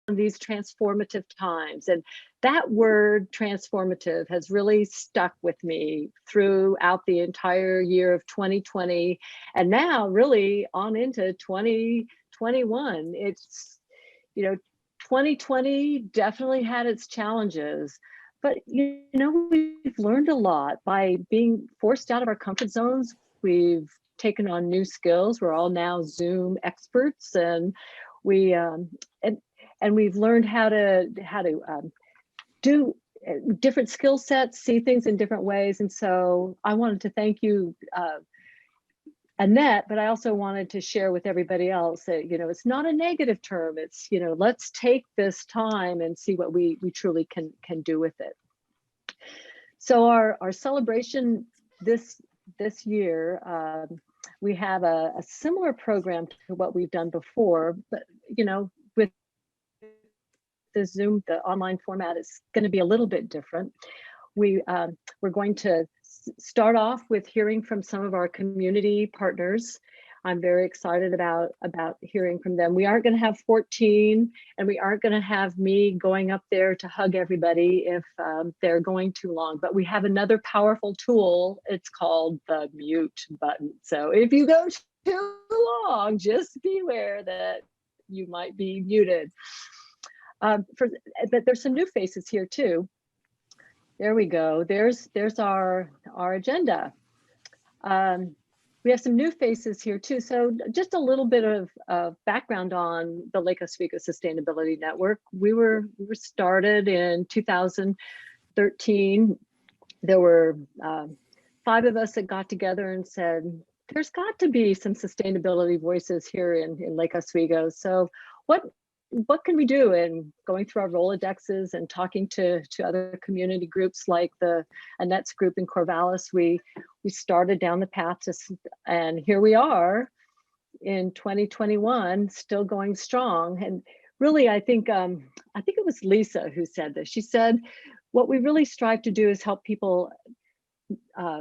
these transformative times. And that word transformative has really stuck with me throughout the entire year of 2020, and now really on into 2021. It's, 2020 definitely had its challenges, but we've learned a lot by being forced out of our comfort zones. We've taken on new skills. We're all now Zoom experts, and we've learned how to do different skill sets, see things in different ways. And so I wanted to thank you, Annette, but I also wanted to share with everybody else that, it's not a negative term. It's, let's take this time and see what we truly can do with it. So our celebration this year, we have a similar program to what we've done before, but, with the Zoom, the online format is going to be a little bit different. We're going to start off with hearing from some of our community partners. I'm very excited about hearing from them. We aren't going to have 14, and we aren't going to have me going up there to hug everybody if they're going too long, but we have another powerful tool. It's called the mute button. So if you go too long, just be aware that you might be muted. But there's some new faces here too. There we go. There's our agenda. We have some new faces here too. So just a little bit of background on the Lake Oswego Sustainability Network. We were started in 2013. There were 5 of us that got together and said, there's got to be some sustainability voices here in Lake Oswego. So what can we do? And going through our Rolodexes and talking to other community groups like the Annette's group in Corvallis, we started down the path and here we are in 2021, still going strong. And really, I think it was Lisa who said this. She said, what we really strive to do is help people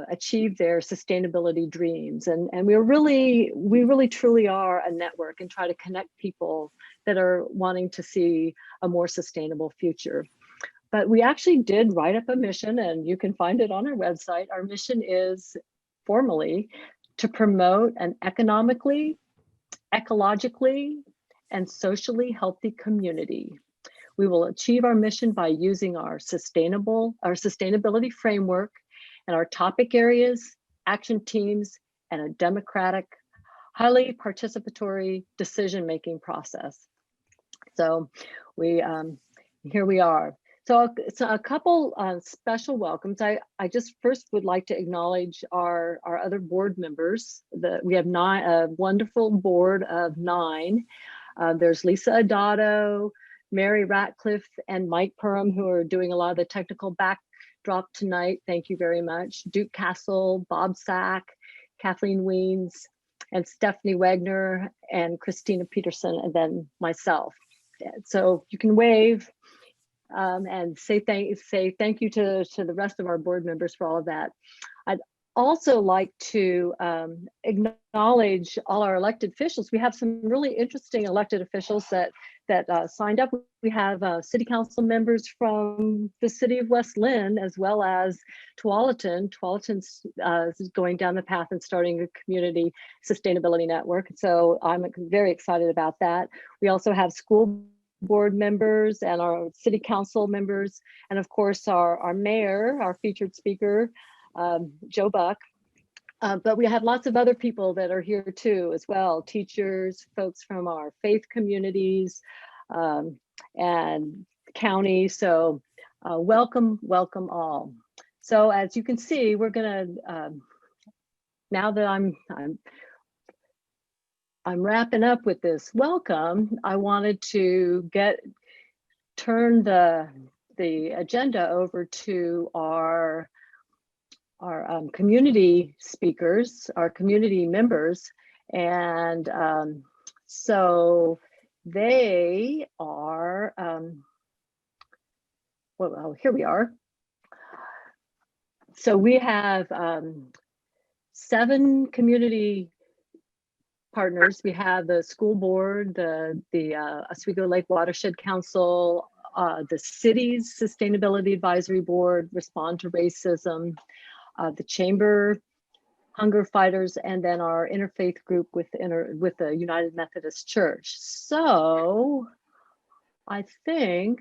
achieve their sustainability dreams, and we really truly are a network and try to connect people that are wanting to see a more sustainable future. But we actually did write up a mission, and you can find it on our website. Our mission is formally to promote an economically, ecologically, and socially healthy community. We will achieve our mission by using our sustainability framework and our topic areas, action teams, and a democratic, highly participatory decision-making process. So here we are. So a couple special welcomes. I just first would like to acknowledge our other board members. We have a wonderful board of 9. There's Lisa Adado, Mary Ratcliffe, and Mike Perham, who are doing a lot of the technical backdrop tonight. Thank you very much. Duke Castle, Bob Sack, Kathleen Weens, and Stephanie Wagner, and Christina Peterson, and then myself. So you can wave and say thank you to the rest of our board members for all of that. I'd also like to acknowledge all our elected officials. We have some really interesting elected officials that signed up. We have city council members from the city of West Lynn, as well as Tualatin. Tualatin's going down the path and starting a community sustainability network. So I'm very excited about that. We also have school board members and our city council members, and of course our mayor, our featured speaker, Joe Buck. But we have lots of other people that are here too as well, teachers, folks from our faith communities, and county. So welcome all. So as you can see, we're gonna, now that I'm wrapping up with this welcome, I wanted to turn the agenda over to our community speakers, our community members. And so they are, well, here we are. So we have 7 community partners. We have the school board, the Oswego Lake Watershed Council, the city's Sustainability Advisory Board, Respond to Racism, the Chamber, Hunger Fighters, and then our interfaith group with the United Methodist Church. So I think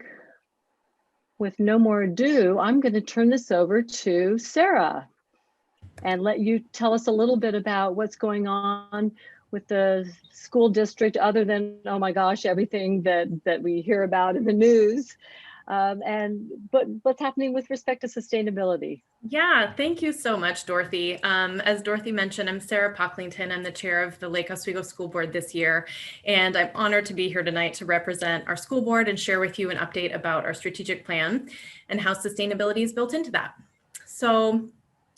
with no more ado, I'm going to turn this over to Sarah and let you tell us a little bit about what's going on with the school district, other than, oh my gosh, everything that we hear about in the news, but what's happening with respect to sustainability. Yeah, thank you so much, Dorothy. As Dorothy mentioned, I'm Sarah Pocklington. I'm the chair of the Lake Oswego School Board this year, and I'm honored to be here tonight to represent our school board and share with you an update about our strategic plan and how sustainability is built into that. So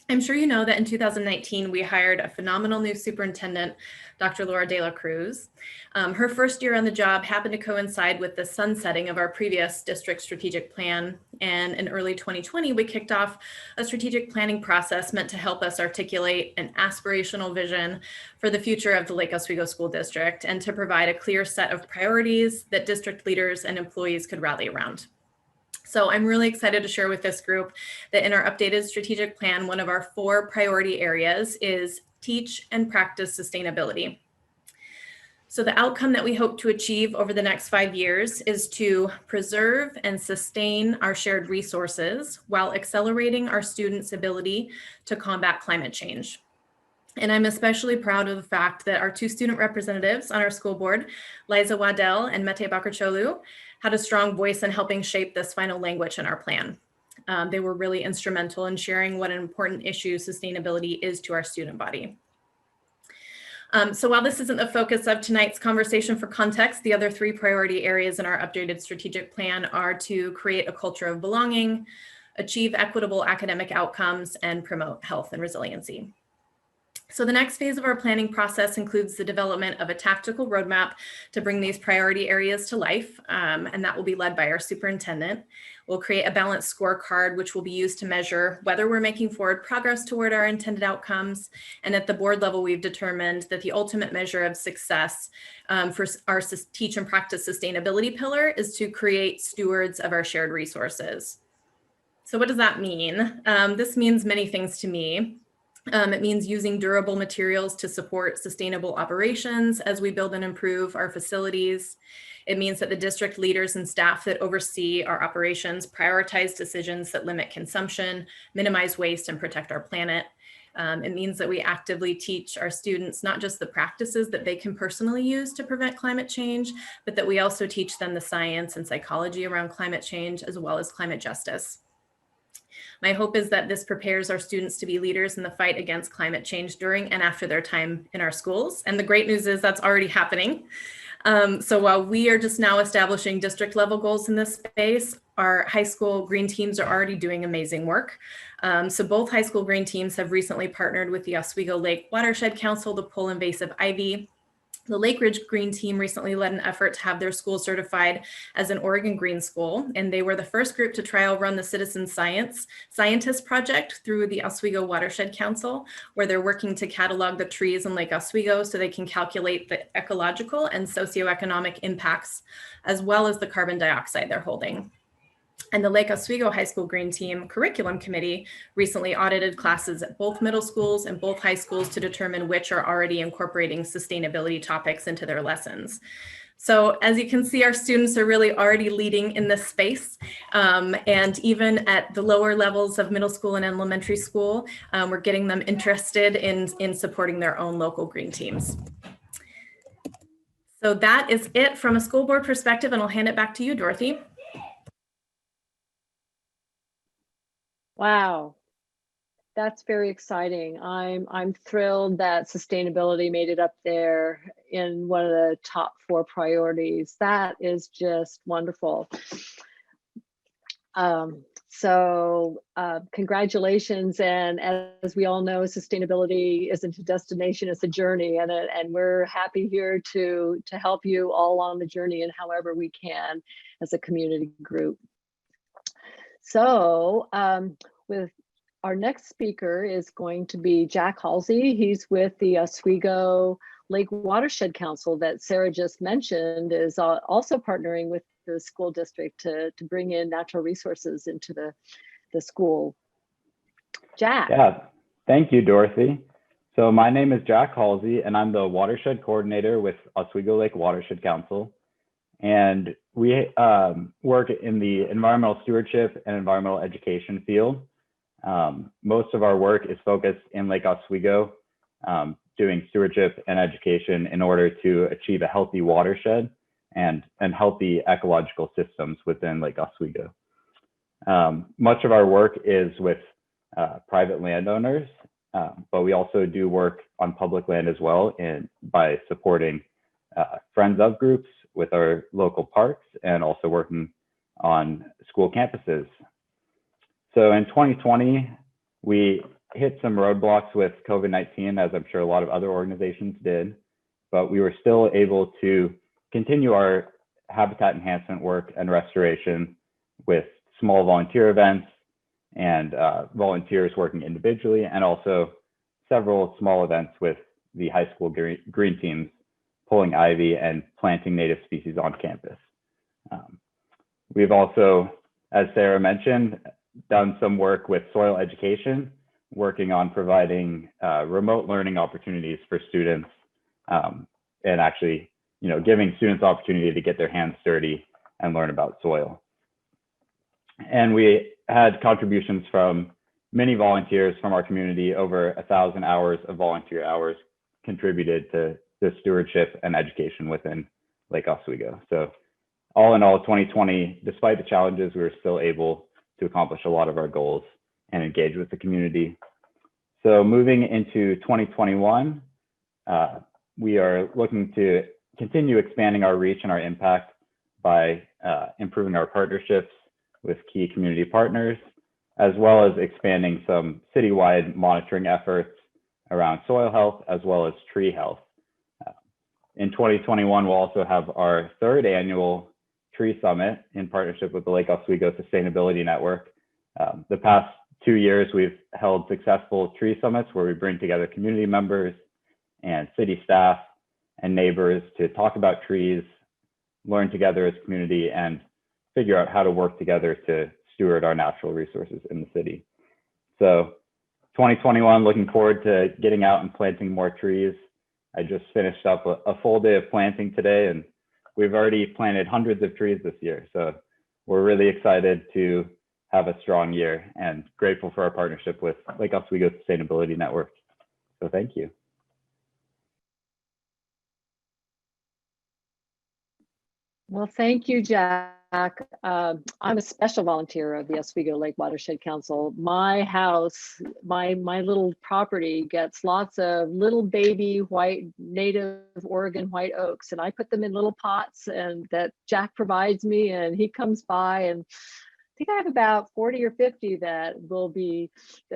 I'm sure you know that in 2019, we hired a phenomenal new superintendent, Dr. Laura De La Cruz. Her first year on the job happened to coincide with the sunsetting of our previous district strategic plan. And in early 2020, we kicked off a strategic planning process meant to help us articulate an aspirational vision for the future of the Lake Oswego School District and to provide a clear set of priorities that district leaders and employees could rally around. So I'm really excited to share with this group that in our updated strategic plan, one of our 4 priority areas is teach and practice sustainability. So the outcome that we hope to achieve over the next 5 years is to preserve and sustain our shared resources while accelerating our students' ability to combat climate change. And I'm especially proud of the fact that our 2 student representatives on our school board, Liza Waddell and Mete Bakarcholu, had a strong voice in helping shape this final language in our plan. They were really instrumental in sharing what an important issue sustainability is to our student body. So while this isn't the focus of tonight's conversation, for context, the other 3 priority areas in our updated strategic plan are to create a culture of belonging, achieve equitable academic outcomes, and promote health and resiliency. So the next phase of our planning process includes the development of a tactical roadmap to bring these priority areas to life, and that will be led by our superintendent. We'll create a balanced scorecard, which will be used to measure whether we're making forward progress toward our intended outcomes. And at the board level, we've determined that the ultimate measure of success for our teach and practice sustainability pillar is to create stewards of our shared resources. So what does that mean? This means many things to me. It means using durable materials to support sustainable operations as we build and improve our facilities. It means that the district leaders and staff that oversee our operations prioritize decisions that limit consumption, minimize waste, and protect our planet. It means that we actively teach our students not just the practices that they can personally use to prevent climate change, but that we also teach them the science and psychology around climate change, as well as climate justice. My hope is that this prepares our students to be leaders in the fight against climate change during and after their time in our schools. And the great news is that's already happening. So while we are just now establishing district level goals in this space, our high school green teams are already doing amazing work. So both high school green teams have recently partnered with the Oswego Lake Watershed Council to pull invasive ivy. The Lake Ridge Green Team recently led an effort to have their school certified as an Oregon Green School, and they were the first group to trial run the Citizen Scientist Project through the Oswego Watershed Council, where they're working to catalog the trees in Lake Oswego so they can calculate the ecological and socioeconomic impacts, as well as the carbon dioxide they're holding. And the Lake Oswego High School Green Team Curriculum Committee recently audited classes at both middle schools and both high schools to determine which are already incorporating sustainability topics into their lessons. So as you can see, our students are really already leading in this space. And even at the lower levels of middle school and elementary school, we're getting them interested in supporting their own local green teams. So that is it from a school board perspective, and I'll hand it back to you, Dorothy. Wow, that's very exciting. I'm thrilled that sustainability made it up there in one of the top 4 priorities. That is just wonderful. Congratulations, and as we all know, sustainability isn't a destination, it's a journey, and we're happy here to help you all on the journey in however we can as a community group. So with our next speaker is going to be Jack Halsey. He's with the Oswego Lake Watershed Council that Sarah just mentioned is also partnering with the school district to bring in natural resources into the school. Jack. Yeah, thank you, Dorothy. So my name is Jack Halsey, and I'm the watershed coordinator with Oswego Lake Watershed Council. And we work in the environmental stewardship and environmental education field. Most of our work is focused in Lake Oswego, doing stewardship and education in order to achieve a healthy watershed and healthy ecological systems within Lake Oswego. Much of our work is with private landowners, but we also do work on public land as well, and by supporting friends of groups with our local parks and also working on school campuses. So in 2020, we hit some roadblocks with COVID-19, as I'm sure a lot of other organizations did, but we were still able to continue our habitat enhancement work and restoration with small volunteer events and volunteers working individually, and also several small events with the high school green teams pulling ivy and planting native species on campus. We've also, as Sarah mentioned, done some work with soil education, working on providing remote learning opportunities for students, and actually, giving students the opportunity to get their hands dirty and learn about soil. And we had contributions from many volunteers from our community. Over 1,000 hours of volunteer hours contributed to the stewardship and education within Lake Oswego. So all in all, 2020, despite the challenges, we were still able to accomplish a lot of our goals and engage with the community. So moving into 2021, we are looking to continue expanding our reach and our impact by improving our partnerships with key community partners, as well as expanding some citywide monitoring efforts around soil health as well as tree health. In 2021, we'll also have our 3rd annual Tree Summit in partnership with the Lake Oswego Sustainability Network. The past 2 years, we've held successful tree summits where we bring together community members and city staff and neighbors to talk about trees, learn together as a community, and figure out how to work together to steward our natural resources in the city. So 2021, looking forward to getting out and planting more trees. I just finished up a full day of planting today, and we've already planted hundreds of trees this year. So we're really excited to have a strong year and grateful for our partnership with Lake Oswego Sustainability Network. So thank you. Well, thank you, Jack. I'm a special volunteer of the Oswego Lake Watershed Council. My house, my little property gets lots of little baby white native Oregon white oaks, and I put them in little pots and that Jack provides me, and he comes by, and I think I have about 40 or 50 that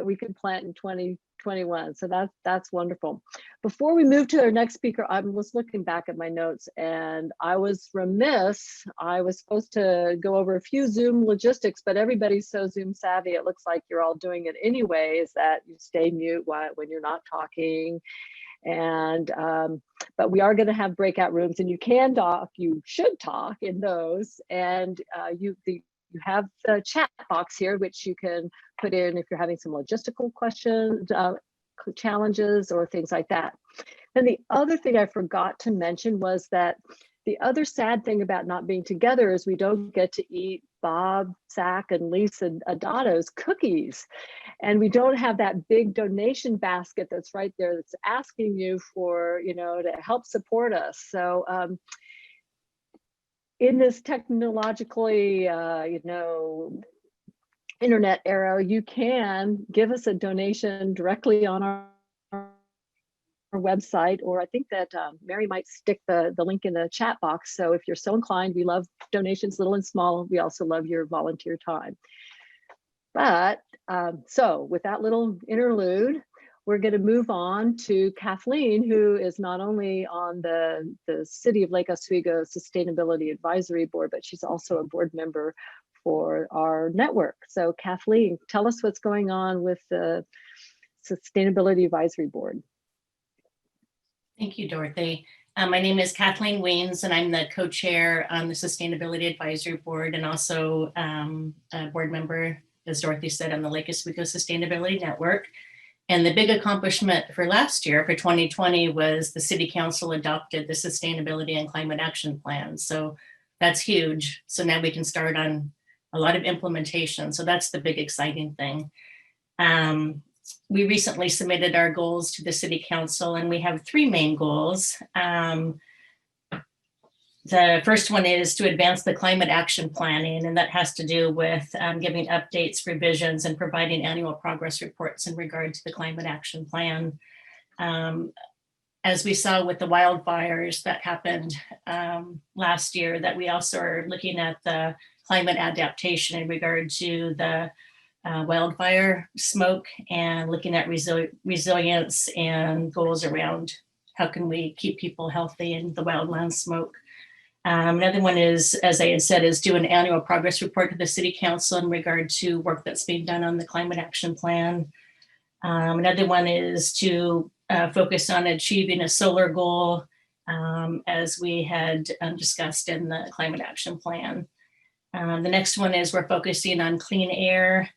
we can plant in 2021. So that's wonderful. Before we move to our next speaker, I was looking back at my notes and I was remiss. I was supposed to go over a few Zoom logistics, but everybody's so Zoom savvy, it looks like you're all doing it anyway, is that you stay mute when you're not talking. And but we are going to have breakout rooms, and you can talk, you should talk in those, and you have the chat box here, which you can put in if you're having some logistical questions, challenges, or things like that. Then the other thing I forgot to mention was that the other sad thing about not being together is we don't get to eat Bob, Zach, and Lisa Adato's cookies. And we don't have that big donation basket that's right there that's asking you for, to help support us. So in this technologically, internet era, you can give us a donation directly on our website, or I think that Mary might stick the link in the chat box. So if you're so inclined, we love donations, little and small. We also love your volunteer time. But so with that little interlude, we're going to move on to Kathleen, who is not only on the City of Lake Oswego Sustainability Advisory Board, but she's also a board member for our network. So Kathleen, tell us what's going on with the Sustainability Advisory Board. Thank you, Dorothy. My name is Kathleen Weens, and I'm the co-chair on the Sustainability Advisory Board and also a board member, as Dorothy said, on the Lake Oswego Sustainability Network. And the big accomplishment for last year, for 2020, was the City Council adopted the Sustainability and Climate Action Plan. So that's huge. So now we can start on a lot of implementation. So that's the big exciting thing. We recently submitted our goals to the City Council, and we have 3 main goals. The first one is to advance the climate action planning, and that has to do with giving updates, revisions, and providing annual progress reports in regard to the climate action plan. As we saw with the wildfires that happened last year, that we also are looking at the climate adaptation in regard to the wildfire smoke and looking at resilience and goals around how can we keep people healthy in the wildland smoke. Another one is, as I had said, is do an annual progress report to the City Council in regard to work that's being done on the climate action plan. Another one is to focus on achieving a solar goal, as we had discussed in the climate action plan. The next one is we're focusing on clean air,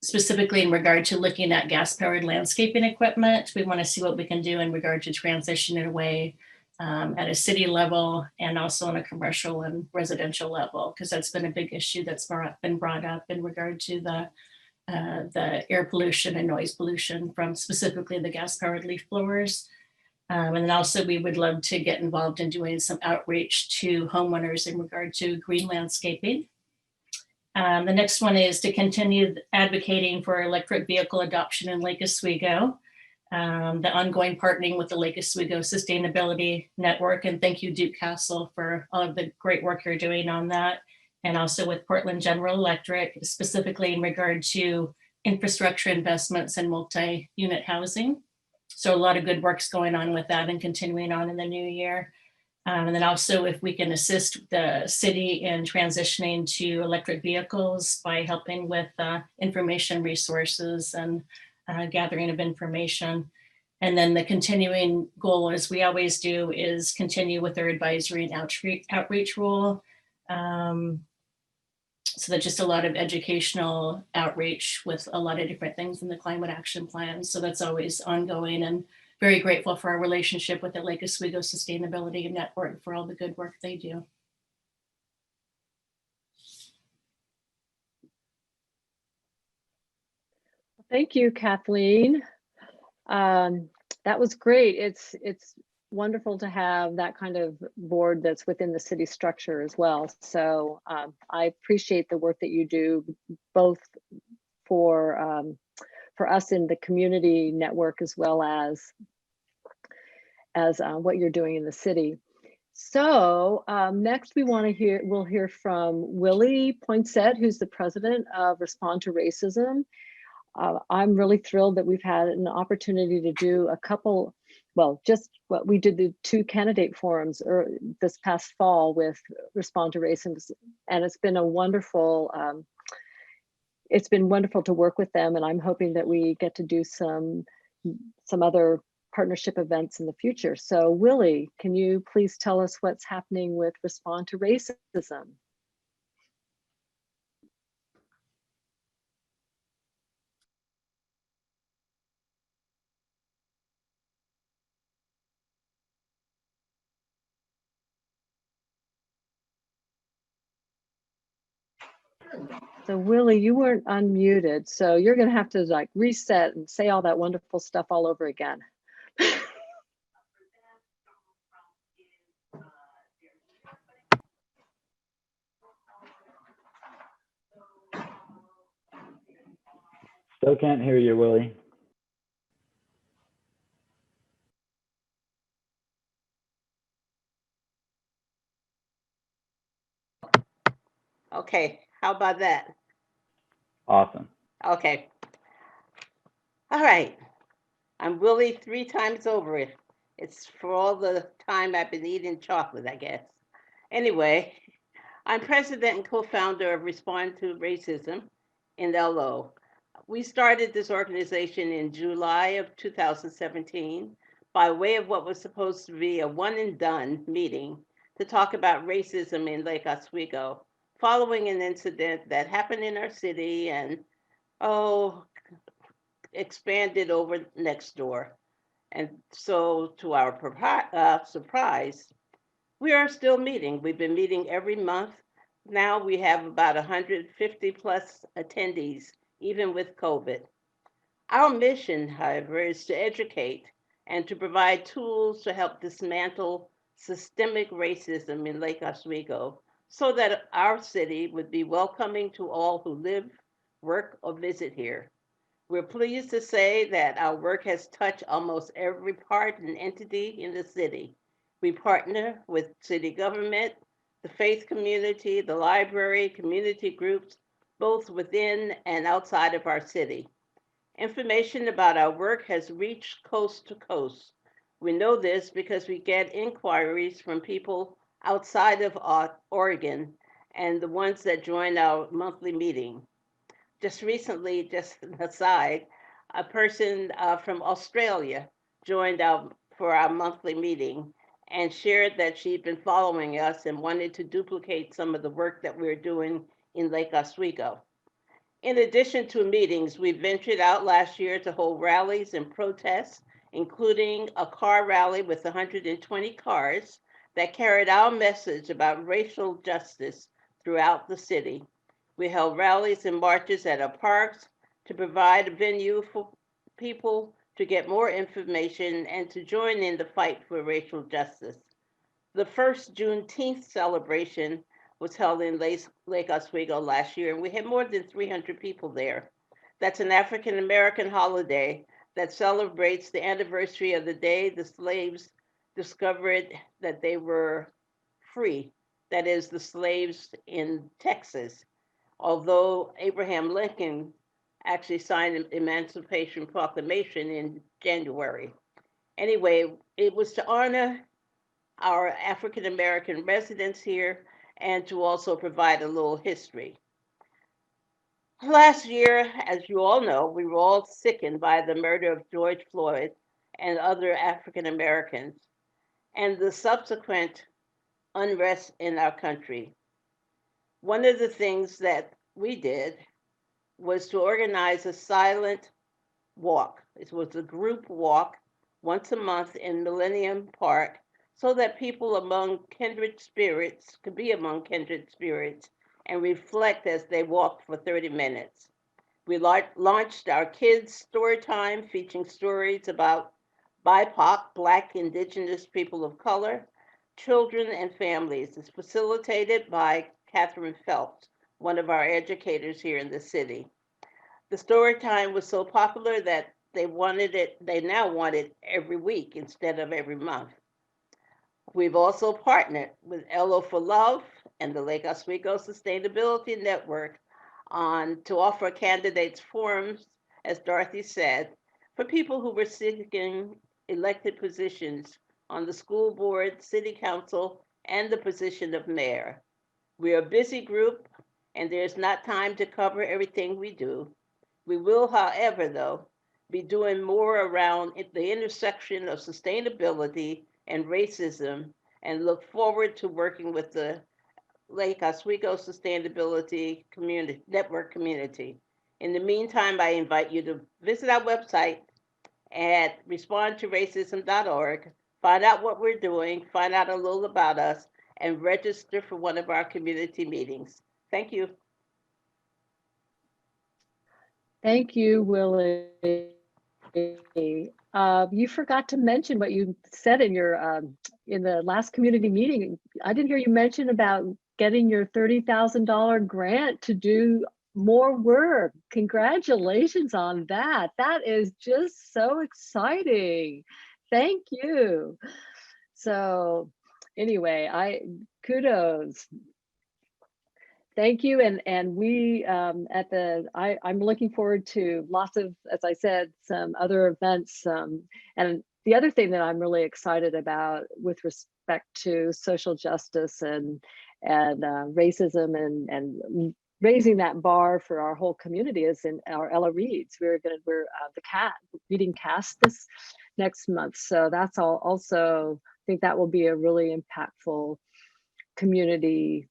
specifically in regard to looking at gas-powered landscaping equipment. We want to see what we can do in regard to transitioning away at a city level and also on a commercial and residential level, because that's been a big issue that's been brought up in regard to the air pollution and noise pollution from specifically the gas-powered leaf blowers. And then also we would love to get involved in doing some outreach to homeowners in regard to green landscaping. The next one is to continue advocating for electric vehicle adoption in Lake Oswego, the ongoing partnering with the Lake Oswego Sustainability Network. And thank you, Duke Castle, for all of the great work you're doing on that. And also with Portland General Electric, specifically in regard to infrastructure investments and multi-unit housing. So a lot of good work's going on with that and continuing on in the new year. And then also if we can assist the city in transitioning to electric vehicles by helping with information resources and gathering of information. And then the continuing goal, as we always do, is continue with our advisory and outreach role. So that's just a lot of educational outreach with a lot of different things in the climate action plan. So that's always ongoing, and very grateful for our relationship with the Lake Oswego Sustainability Network for all the good work they do. Thank you, Kathleen. That was great. It's wonderful to have that kind of board that's within the city structure as well. So I appreciate the work that you do, both for us in the community network as well as what you're doing in the city. So next we'll hear from Willie Poinsett, who's the president of Respond to Racism. I'm really thrilled that we've had an opportunity to do a couple, well, just what we did, the 2 candidate forums this past fall with Respond to Racism, and it's been wonderful to work with them, and I'm hoping that we get to do some other partnership events in the future. So Willie, can you please tell us what's happening with Respond to Racism? So Willie, you weren't unmuted, so you're gonna have to like reset and say all that wonderful stuff all over again. Still can't hear you, Willie. Okay, how about that? Awesome. Okay. All right. I'm Willie 3 times over it. It's for all the time I've been eating chocolate, I guess. Anyway, I'm president and co-founder of Respond to Racism in LO. We started this organization in July of 2017 by way of what was supposed to be a one and done meeting to talk about racism in Lake Oswego, following an incident that happened in our city and, expanded over next door. And so, to our surprise, we are still meeting. We've been meeting every month. Now we have about 150 plus attendees, even with COVID. Our mission, however, is to educate and to provide tools to help dismantle systemic racism in Lake Oswego so that our city would be welcoming to all who live, work, or visit here. We're pleased to say that our work has touched almost every part and entity in the city. We partner with city government, the faith community, the library, community groups, both within and outside of our city. Information about our work has reached coast to coast. We know this because we get inquiries from people outside of Oregon and the ones that join our monthly meeting. Just recently, just an aside, a person from Australia joined for our monthly meeting and shared that she'd been following us and wanted to duplicate some of the work that we're doing in Lake Oswego. In addition to meetings, we ventured out last year to hold rallies and protests, including a car rally with 120 cars that carried our message about racial justice throughout the city. We held rallies and marches at our parks to provide a venue for people to get more information and to join in the fight for racial justice. The first Juneteenth celebration was held in Lake Oswego last year, and we had more than 300 people there. That's an African-American holiday that celebrates the anniversary of the day the slaves discovered that they were free. That is, the slaves in Texas. Although Abraham Lincoln actually signed an Emancipation Proclamation in January. Anyway, it was to honor our African-American residents here and to also provide a little history. Last year, as you all know, we were all sickened by the murder of George Floyd and other African-Americans and the subsequent unrest in our country. One of the things that we did was to organize a silent walk. It was a group walk once a month in Millennium Park so that people among kindred spirits could be among kindred spirits and reflect as they walked for 30 minutes. We launched our kids' story time featuring stories about BIPOC, Black, Indigenous people of color, children and families. It's facilitated by Catherine Phelps, one of our educators here in the city. The story time was so popular that they now want it every week instead of every month. We've also partnered with LO for Love and the Lake Oswego Sustainability Network to offer candidates forums, as Dorothy said, for people who were seeking elected positions on the school board, city council, and the position of mayor. We're a busy group, and there's not time to cover everything we do. We will, however, though, be doing more around the intersection of sustainability and racism, and look forward to working with the Lake Oswego Sustainability Network community. In the meantime, I invite you to visit our website at respondtoracism.org, find out what we're doing, find out a little about us, and register for one of our community meetings. Thank you. Thank you, Willie. You forgot to mention what you said in your in the last community meeting. I didn't hear you mention about getting your $30,000 grant to do more work. Congratulations on that. That is just so exciting. Thank you. So anyway, kudos. Thank you, and we I'm looking forward to lots of, as I said, some other events. And the other thing that I'm really excited about with respect to social justice and racism and raising that bar for our whole community is in our Ella Reads. We're the reading cast next month. So that's all also, I think that will be a really impactful community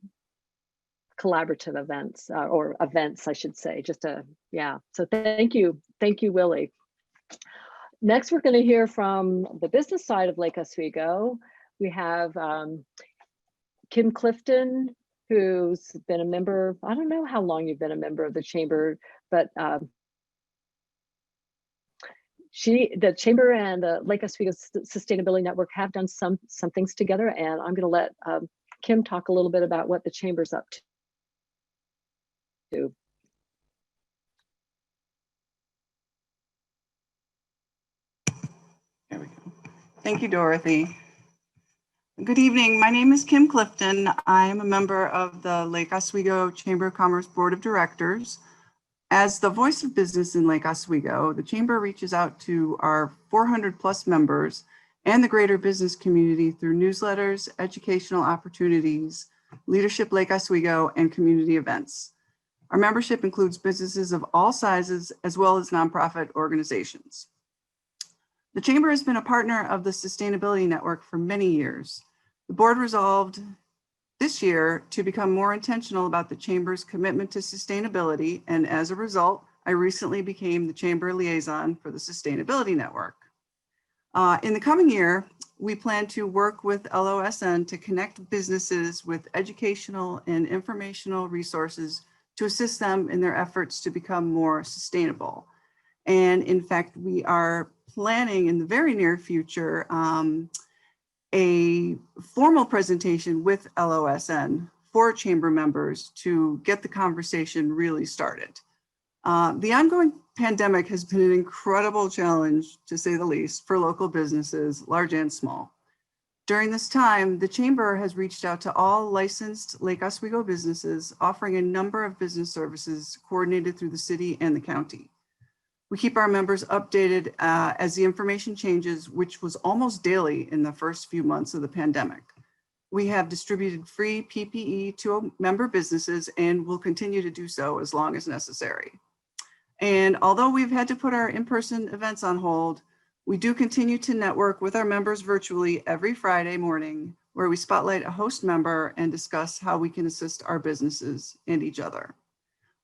collaborative events, or events, I should say, yeah. So thank you, Willie. Next, we're going to hear from the business side of Lake Oswego. We have Kim Clifton, who's been a member, I don't know how long you've been a member of the chamber, but the chamber and the Lake Oswego Sustainability Network have done some things together, and I'm going to let Kim talk a little bit about what the chamber's up to. There we go. Thank you, Dorothy. Good evening. My name is Kim Clifton. I'm a member of the Lake Oswego Chamber of Commerce Board of Directors. As the voice of business in Lake Oswego, the Chamber reaches out to our 400 plus members and the greater business community through newsletters, educational opportunities, Leadership Lake Oswego, and community events. Our membership includes businesses of all sizes as well as nonprofit organizations. The Chamber has been a partner of the Sustainability Network for many years. The board resolved this year to become more intentional about the Chamber's commitment to sustainability, and as a result, I recently became the Chamber liaison for the Sustainability Network. In the coming year, we plan to work with LOSN to connect businesses with educational and informational resources to assist them in their efforts to become more sustainable. And in fact, we are planning in the very near future a formal presentation with LOSN for chamber members to get the conversation really started. The ongoing pandemic has been an incredible challenge, to say the least, for local businesses, large and small. During this time, the Chamber has reached out to all licensed Lake Oswego businesses, offering a number of business services coordinated through the city and the county. We keep our members updated as the information changes, which was almost daily in the first few months of the pandemic. We have distributed free PPE to member businesses and will continue to do so as long as necessary. And although we've had to put our in-person events on hold, we do continue to network with our members virtually every Friday morning, where we spotlight a host member and discuss how we can assist our businesses and each other.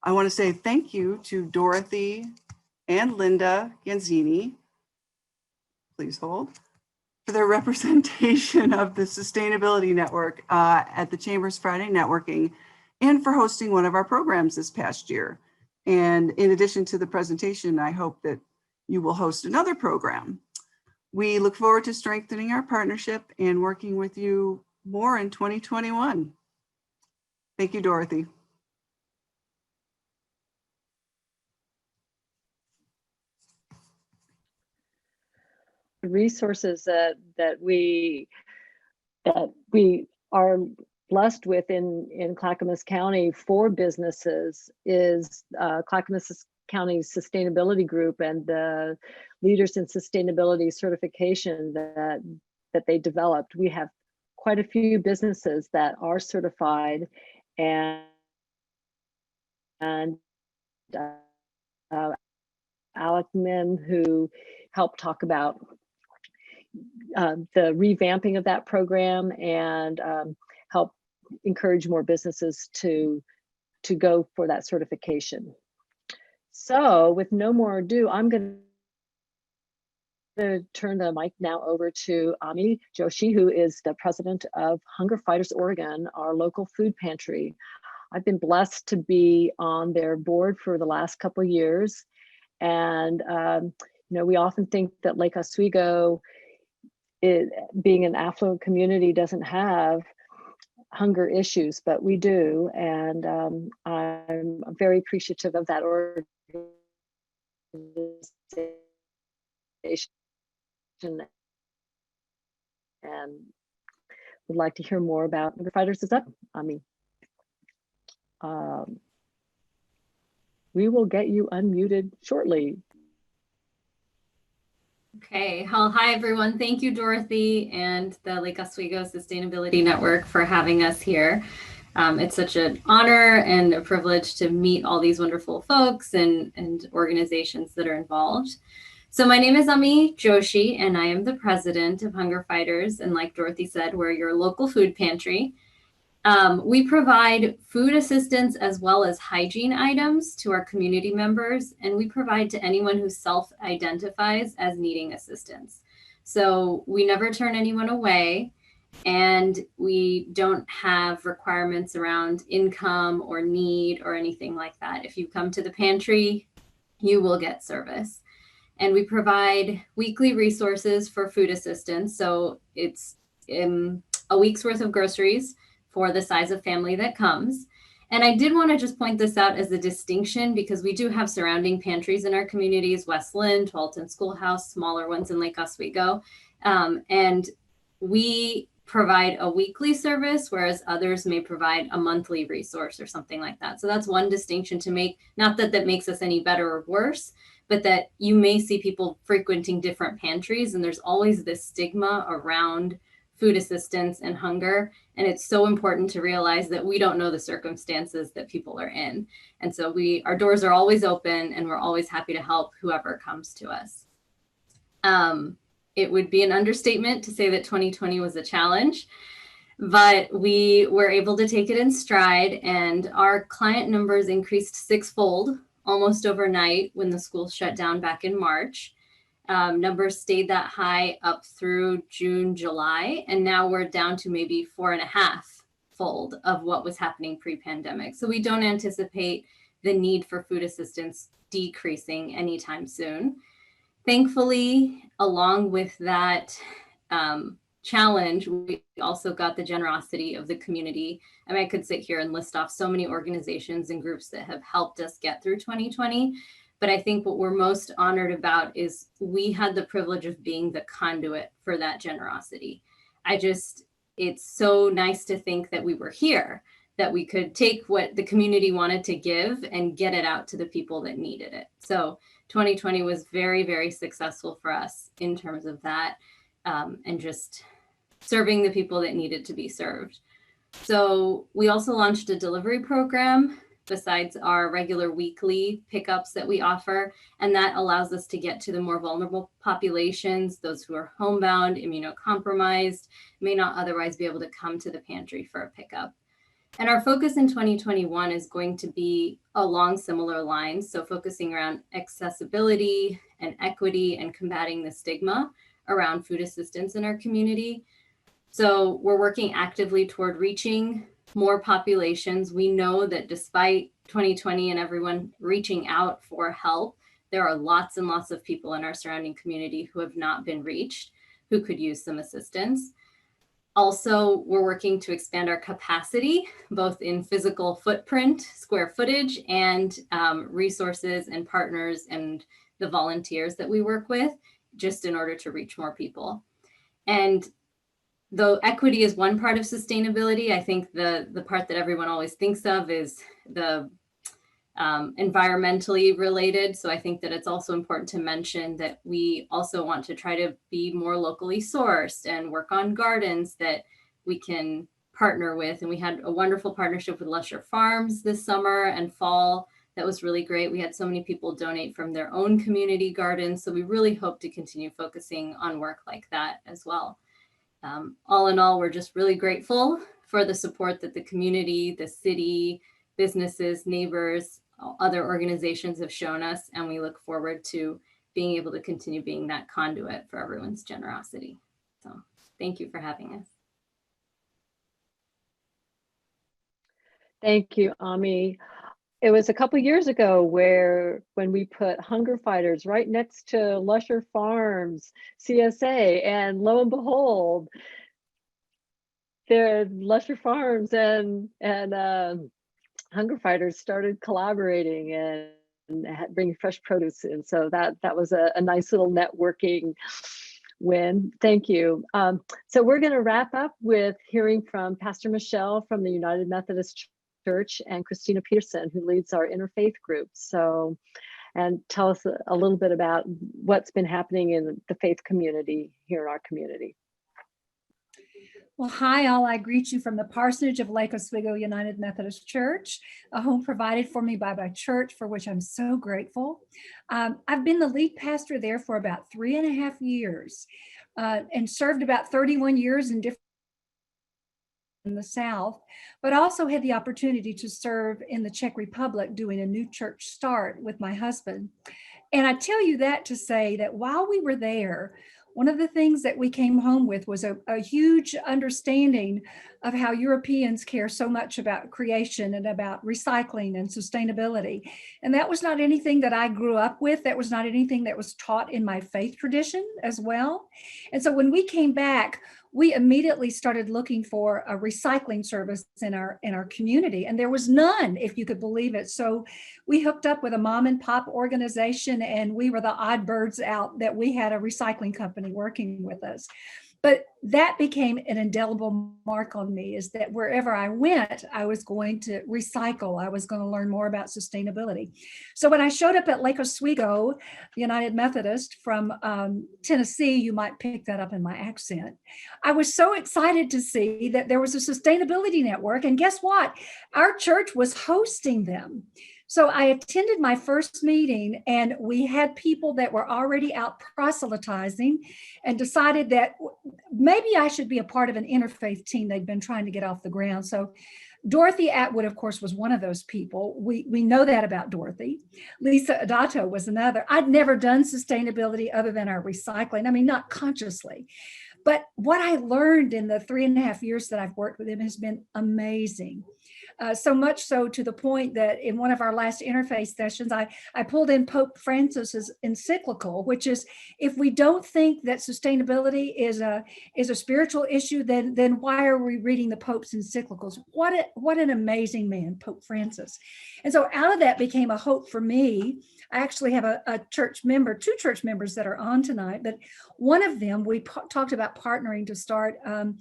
I want to say thank you to Dorothy and Linda Ganzini, please hold, for their representation of the Sustainability Network at the Chamber's Friday Networking, and for hosting one of our programs this past year. And in addition to the presentation, I hope that you will host another program. We look forward to strengthening our partnership and working with you more in 2021. Thank you, Dorothy. Resources that we are blessed with in Clackamas County for businesses is Clackamas County's sustainability group and the Leaders in Sustainability certification that they developed. We have quite a few businesses that are certified, and Alec Min, who helped talk about the revamping of that program and help encourage more businesses to go for that certification. So with no more ado, I'm going to turn the mic now over to Ami Joshi, who is the president of Hunger Fighters Oregon, our local food pantry. I've been blessed to be on their board for the last couple of years. And we often think that Lake Oswego, being an affluent community, doesn't have hunger issues, but we do. And I'm very appreciative of that organization and would like to hear more about Hunger Fighters is up. I mean, we will get you unmuted shortly. Okay, well, hi everyone. Thank you, Dorothy and the Lake Oswego Sustainability Network for having us here. It's such an honor and a privilege to meet all these wonderful folks and organizations that are involved. So my name is Ami Joshi, and I am the president of Hunger Fighters. And like Dorothy said, we're your local food pantry. We provide food assistance as well as hygiene items to our community members, and we provide to anyone who self-identifies as needing assistance. So we never turn anyone away, and we don't have requirements around income or need or anything like that. If you come to the pantry, you will get service. And we provide weekly resources for food assistance. So it's a week's worth of groceries for the size of family that comes. And I did want to just point this out as a distinction because we do have surrounding pantries in our communities, Westland, Tualatin Schoolhouse, smaller ones in Lake Oswego. And we provide a weekly service, whereas others may provide a monthly resource or something like that. So that's one distinction to make. Not that that makes us any better or worse, but that you may see people frequenting different pantries, and there's always this stigma around food assistance and hunger. And it's so important to realize that we don't know the circumstances that people are in. And so our doors are always open, and we're always happy to help whoever comes to us. It would be an understatement to say that 2020 was a challenge, but we were able to take it in stride, and our client numbers increased sixfold almost overnight when the school shut down back in March. Numbers stayed that high up through June, July, and now we're down to maybe 4.5-fold of what was happening pre-pandemic. So we don't anticipate the need for food assistance decreasing anytime soon. Thankfully, along with that challenge, we also got the generosity of the community. I mean, I could sit here and list off so many organizations and groups that have helped us get through 2020. But I think what we're most honored about is we had the privilege of being the conduit for that generosity. It's so nice to think that we were here, that we could take what the community wanted to give and get it out to the people that needed it. So 2020 was very, very successful for us in terms of that, and just serving the people that needed to be served. So we also launched a delivery program besides our regular weekly pickups that we offer. And that allows us to get to the more vulnerable populations, those who are homebound, immunocompromised, may not otherwise be able to come to the pantry for a pickup. And our focus in 2021 is going to be along similar lines. So focusing around accessibility and equity and combating the stigma around food assistance in our community. So we're working actively toward reaching more populations. We know that despite 2020 and everyone reaching out for help, there are lots and lots of people in our surrounding community who have not been reached, who could use some assistance. Also, we're working to expand our capacity, both in physical footprint, square footage, and resources and partners and the volunteers that we work with, just in order to reach more people. And though equity is one part of sustainability, I think the part that everyone always thinks of is the environmentally related. So I think that it's also important to mention that we also want to try to be more locally sourced and work on gardens that we can partner with. And we had a wonderful partnership with Lusher Farms this summer and fall. That was really great. We had so many people donate from their own community gardens. So we really hope to continue focusing on work like that as well. All in all, we're just really grateful for the support that the community, the city, businesses, neighbors, other organizations have shown us, and we look forward to being able to continue being that conduit for everyone's generosity. So thank you for having us. Thank you, Ami. It was a couple years ago when we put Hunger Fighters right next to Lusher Farms, CSA, and lo and behold, the Lusher Farms and Hunger Fighters started collaborating and bringing fresh produce in. So that was a nice little networking win. Thank you. So we're going to wrap up with hearing from Pastor Michelle from the United Methodist Church and Christina Peterson, who leads our interfaith group. So, and tell us a little bit about what's been happening in the faith community here in our community. Well, hi all. I greet you from the Parsonage of Lake Oswego United Methodist Church, a home provided for me by my church, for which I'm so grateful. I've been the lead pastor there for about 3.5 years and served about 31 years in the South, but also had the opportunity to serve in the Czech Republic doing a new church start with my husband. And I tell you that to say that while we were there, one of the things that we came home with was a huge understanding of how Europeans care so much about creation and about recycling and sustainability. And that was not anything that I grew up with. That was not anything that was taught in my faith tradition as well. And so when we came back, we immediately started looking for a recycling service in our community, and there was none, if you could believe it. So we hooked up with a mom and pop organization, and we were the odd birds out that we had a recycling company working with us. But that became an indelible mark on me, is that wherever I went, I was going to recycle. I was going to learn more about sustainability. So when I showed up at Lake Oswego United Methodist from Tennessee, you might pick that up in my accent, I was so excited to see that there was a sustainability network. And guess what? Our church was hosting them. So I attended my first meeting, and we had people that were already out proselytizing and decided that maybe I should be a part of an interfaith team they'd been trying to get off the ground. So Dorothy Atwood, of course, was one of those people. We know that about Dorothy. Lisa Adato was another. I'd never done sustainability other than our recycling. I mean, not consciously. But what I learned in the 3.5 years that I've worked with him has been amazing. So much so to the point that in one of our last interfaith sessions, I pulled in Pope Francis's encyclical, which is, if we don't think that sustainability is a spiritual issue, then why are we reading the Pope's encyclicals? What an amazing man, Pope Francis. And so out of that became a hope for me. I actually have a church member, 2 church members that are on tonight, but one of them, we talked about partnering to start a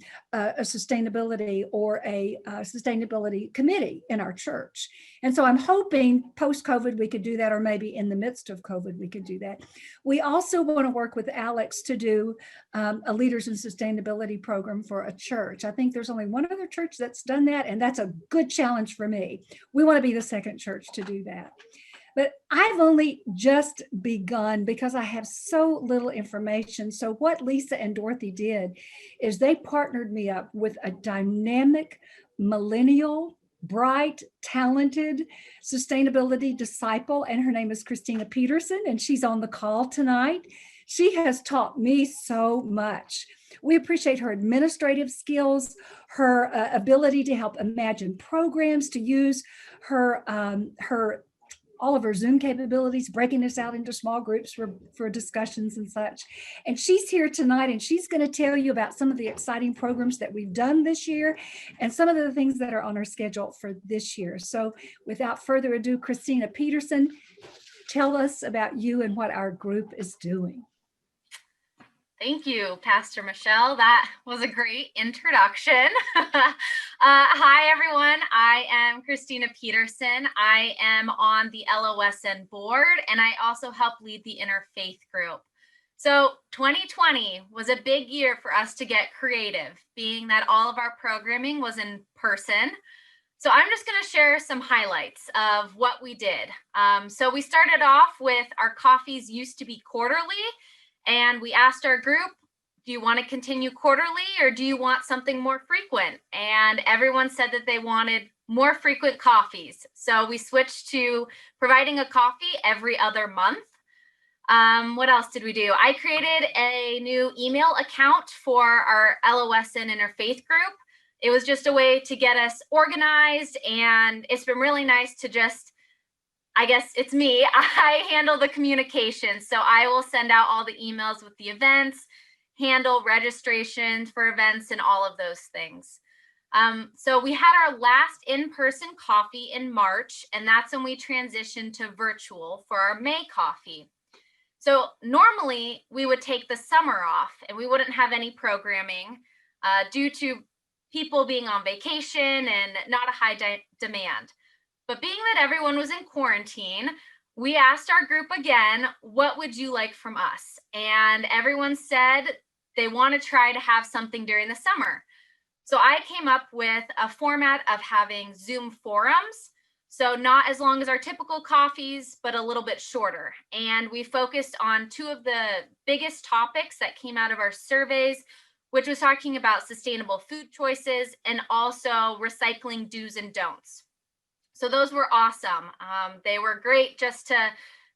sustainability or a sustainability committee in our church. And so I'm hoping post-COVID we could do that, or maybe in the midst of COVID we could do that. We also want to work with Alex to do a Leaders in Sustainability program for a church. I think there's only one other church that's done that, and that's a good challenge for me. We want to be the second church to do that. But I've only just begun because I have so little information. So what Lisa and Dorothy did is they partnered me up with a dynamic, millennial, bright, talented sustainability disciple, and her name is Christina Peterson, and she's on the call tonight. She has taught me so much. We appreciate her administrative skills, her ability to help imagine programs, to use her all of her Zoom capabilities, breaking this out into small groups for discussions and such. And she's here tonight, and she's going to tell you about some of the exciting programs that we've done this year and some of the things that are on our schedule for this year. So without further ado, Christina Peterson, tell us about you and what our group is doing. Thank you, Pastor Michelle. That was a great introduction. Hi, everyone. I am Christina Peterson. I am on the LOSN board, and I also help lead the interfaith group. So 2020 was a big year for us to get creative, being that all of our programming was in person. So I'm just going to share some highlights of what we did. So we started off with our coffees used to be quarterly. And we asked our group, do you want to continue quarterly, or do you want something more frequent? And everyone said that they wanted more frequent coffees. So we switched to providing a coffee every other month. What else did we do? I created a new email account for our LOSN Interfaith group. It was just a way to get us organized, and it's been really nice to just, I guess it's me, I handle the communication. So I will send out all the emails with the events, handle registrations for events and all of those things. So we had our last in-person coffee in March, and that's when we transitioned to virtual for our May coffee. So normally we would take the summer off and we wouldn't have any programming due to people being on vacation and not a high demand. But being that everyone was in quarantine, we asked our group again, what would you like from us? And everyone said they want to try to have something during the summer. So I came up with a format of having Zoom forums. So not as long as our typical coffees, but a little bit shorter. And we focused on two of the biggest topics that came out of our surveys, which was talking about sustainable food choices and also recycling do's and don'ts. So those were awesome. They were great just to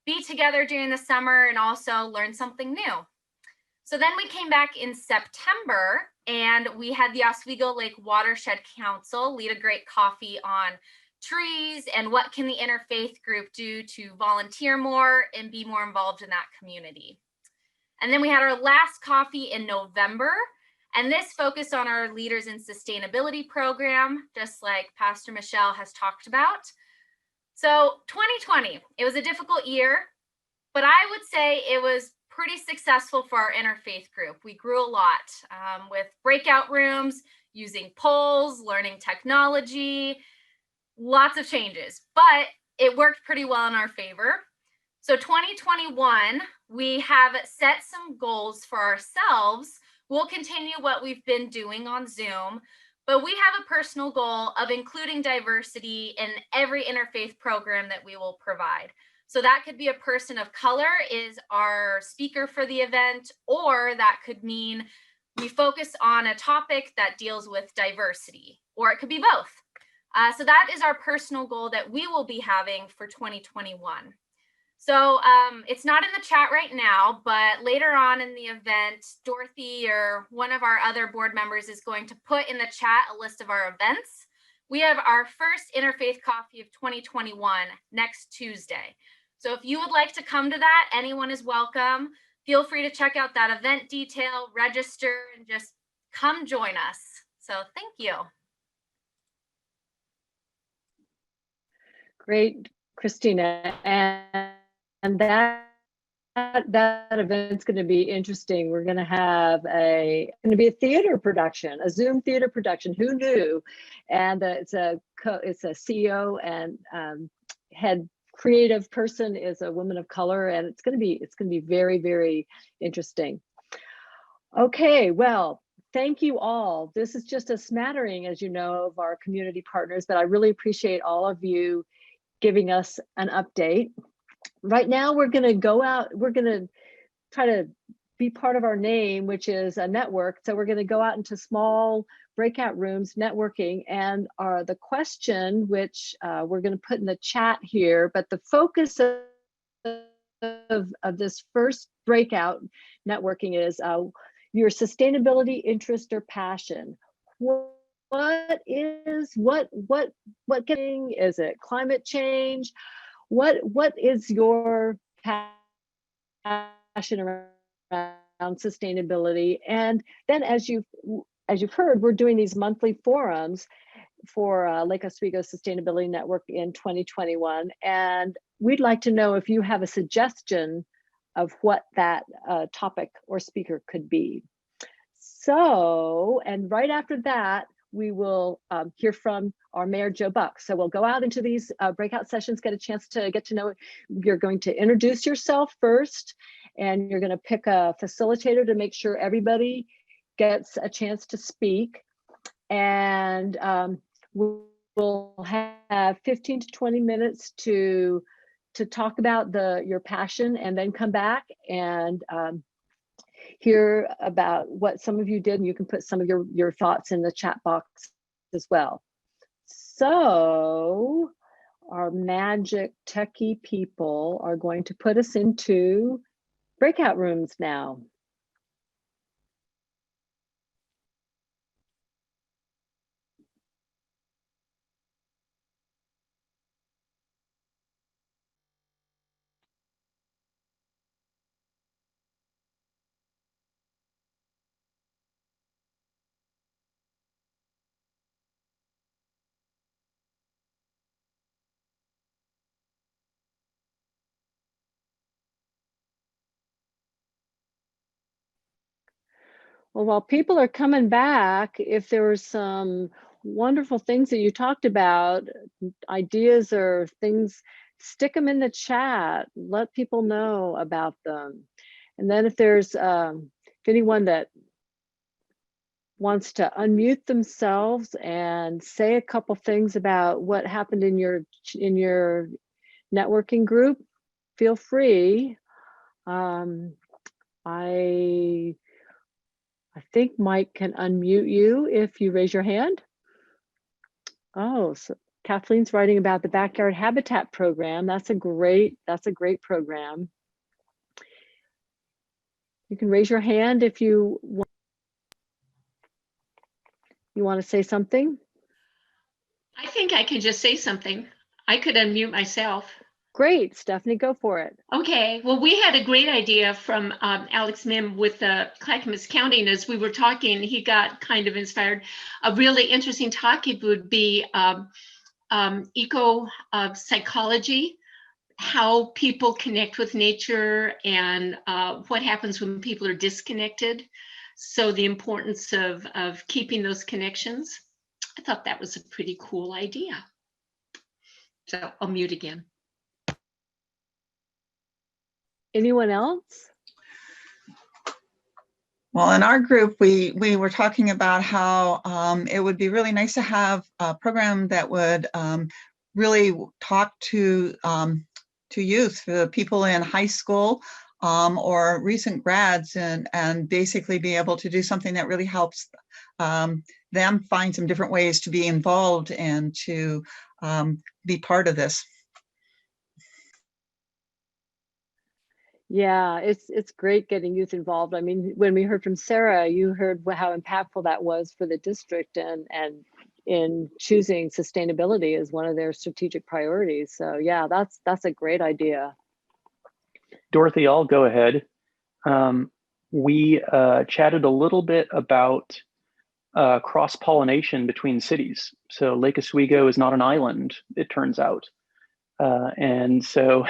be together during the summer and also learn something new. So then we came back in September and we had the Oswego Lake Watershed Council lead a great coffee on trees and what can the interfaith group do to volunteer more and be more involved in that community. And then we had our last coffee in November, and this focused on our Leaders in Sustainability program, just like Pastor Michelle has talked about. So 2020, it was a difficult year, but I would say it was pretty successful for our interfaith group. We grew a lot with breakout rooms, using polls, learning technology, lots of changes, but it worked pretty well in our favor. So 2021, we have set some goals for ourselves. We'll continue what we've been doing on Zoom, but we have a personal goal of including diversity in every interfaith program that we will provide. So that could be a person of color is our speaker for the event, or that could mean we focus on a topic that deals with diversity, or it could be both. So that is our personal goal that we will be having for 2021. So it's not in the chat right now, but later on in the event, Dorothy or one of our other board members is going to put in the chat a list of our events. We have our first Interfaith Coffee of 2021 next Tuesday. So if you would like to come to that, anyone is welcome. Feel free to check out that event detail, register, and just come join us. So thank you. Great, Christina. And that event's going to be interesting. We're going to have a theater production, a Zoom theater production. Who knew? And it's a CEO and head creative person is a woman of color, and it's going to be very, very interesting. Okay, well, thank you all. This is just a smattering, as you know, of our community partners, but I really appreciate all of you giving us an update. Right now, we're going to go out. We're going to try to be part of our name, which is a network. So we're going to go out into small breakout rooms, networking, and the question, which we're going to put in the chat here, but the focus of this first breakout networking is your sustainability, interest, or passion. What getting is it? Climate change? What is your passion around sustainability? And then, as you've heard, we're doing these monthly forums for Lake Oswego Sustainability Network in 2021, and we'd like to know if you have a suggestion of what that topic or speaker could be. So, and right after that, we will hear from our Mayor, Joe Buck. So we'll go out into these breakout sessions, get a chance to get to know. You're going to introduce yourself first, and you're going to pick a facilitator to make sure everybody gets a chance to speak. And we'll have 15 to 20 minutes to talk about your passion, and then come back and hear about what some of you did, and you can put some of your thoughts in the chat box as well. So our magic techie people are going to put us into breakout rooms now. Well, while people are coming back, if there were some wonderful things that you talked about, ideas or things, stick them in the chat. Let people know about them. And then if there's if anyone that wants to unmute themselves and say a couple things about what happened in your networking group, feel free. I think Mike can unmute you if you raise your hand. Oh, so Kathleen's writing about the Backyard Habitat Program. That's a great program. You can raise your hand if you want to say something. I think I could just say something. I could unmute myself. Great, Stephanie, go for it. Okay, well, we had a great idea from Alex Mim with the Clackamas County, and as we were talking, he got kind of inspired. A really interesting topic would be eco psychology, how people connect with nature, and what happens when people are disconnected. So the importance of keeping those connections. I thought that was a pretty cool idea. So I'll mute again. Anyone else? Well, in our group, we were talking about how it would be really nice to have a program that would really talk to youth, for people in high school or recent grads, and basically be able to do something that really helps them find some different ways to be involved and to be part of this. Yeah, it's great getting youth involved. I mean, when we heard from Sarah, you heard how impactful that was for the district and in choosing sustainability as one of their strategic priorities. So yeah, that's a great idea. Dorothy, I'll go ahead. We chatted a little bit about cross-pollination between cities. So Lake Oswego is not an island, it turns out. And so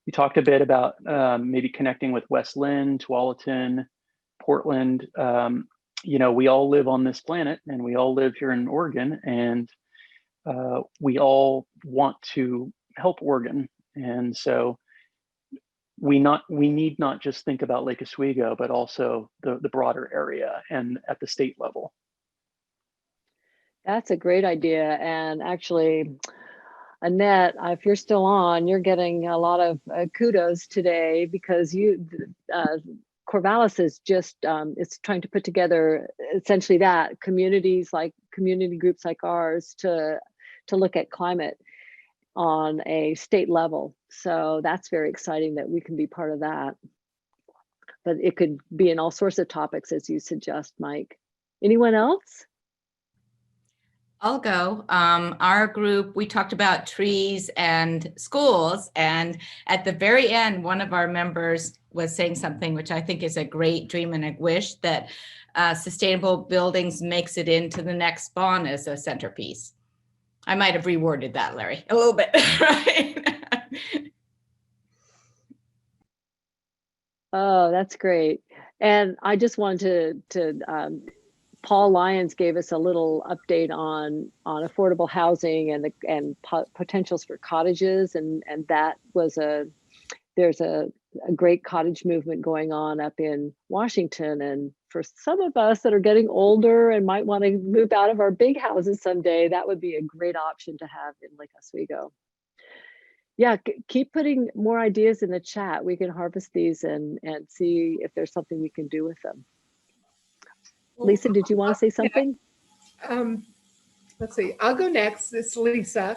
we talked a bit about maybe connecting with West Lynn, Tualatin, Portland. You know, we all live on this planet and we all live here in Oregon, and we all want to help Oregon. And so we need not just think about Lake Oswego, but also the broader area and at the state level. That's a great idea. And actually, Annette, if you're still on, you're getting a lot of kudos today, because Corvallis is just it's trying to put together essentially that communities, like community groups like ours, to look at climate on a state level. So that's very exciting that we can be part of that. But it could be in all sorts of topics, as you suggest, Mike. Anyone else? I'll go. Our group, we talked about trees and schools, and at the very end, one of our members was saying something which I think is a great dream and a wish, that sustainable buildings makes it into the next bond as a centerpiece. I might have reworded that, Larry, a little bit, right? Oh, that's great. And I just wanted to Paul Lyons gave us a little update on affordable housing and potentials for cottages, and that was there's a great cottage movement going on up in Washington. And for some of us that are getting older and might want to move out of our big houses someday, that would be a great option to have in Lake Oswego. Yeah, keep putting more ideas in the chat. We can harvest these and see if there's something we can do with them. Lisa, did you want to say something? Let's see, I'll go next. It's Lisa.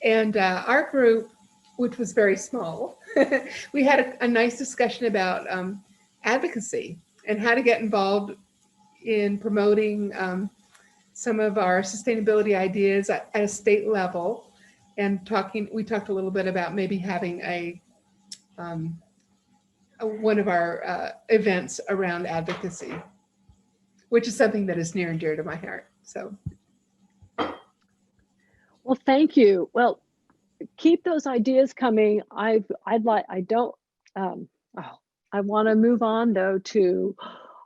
And our group, which was very small, we had a nice discussion about advocacy and how to get involved in promoting some of our sustainability ideas at a state level. And we talked a little bit about maybe having one of our events around advocacy, which is something that is near and dear to my heart. So, well, thank you. Well, keep those ideas coming. I want to move on though to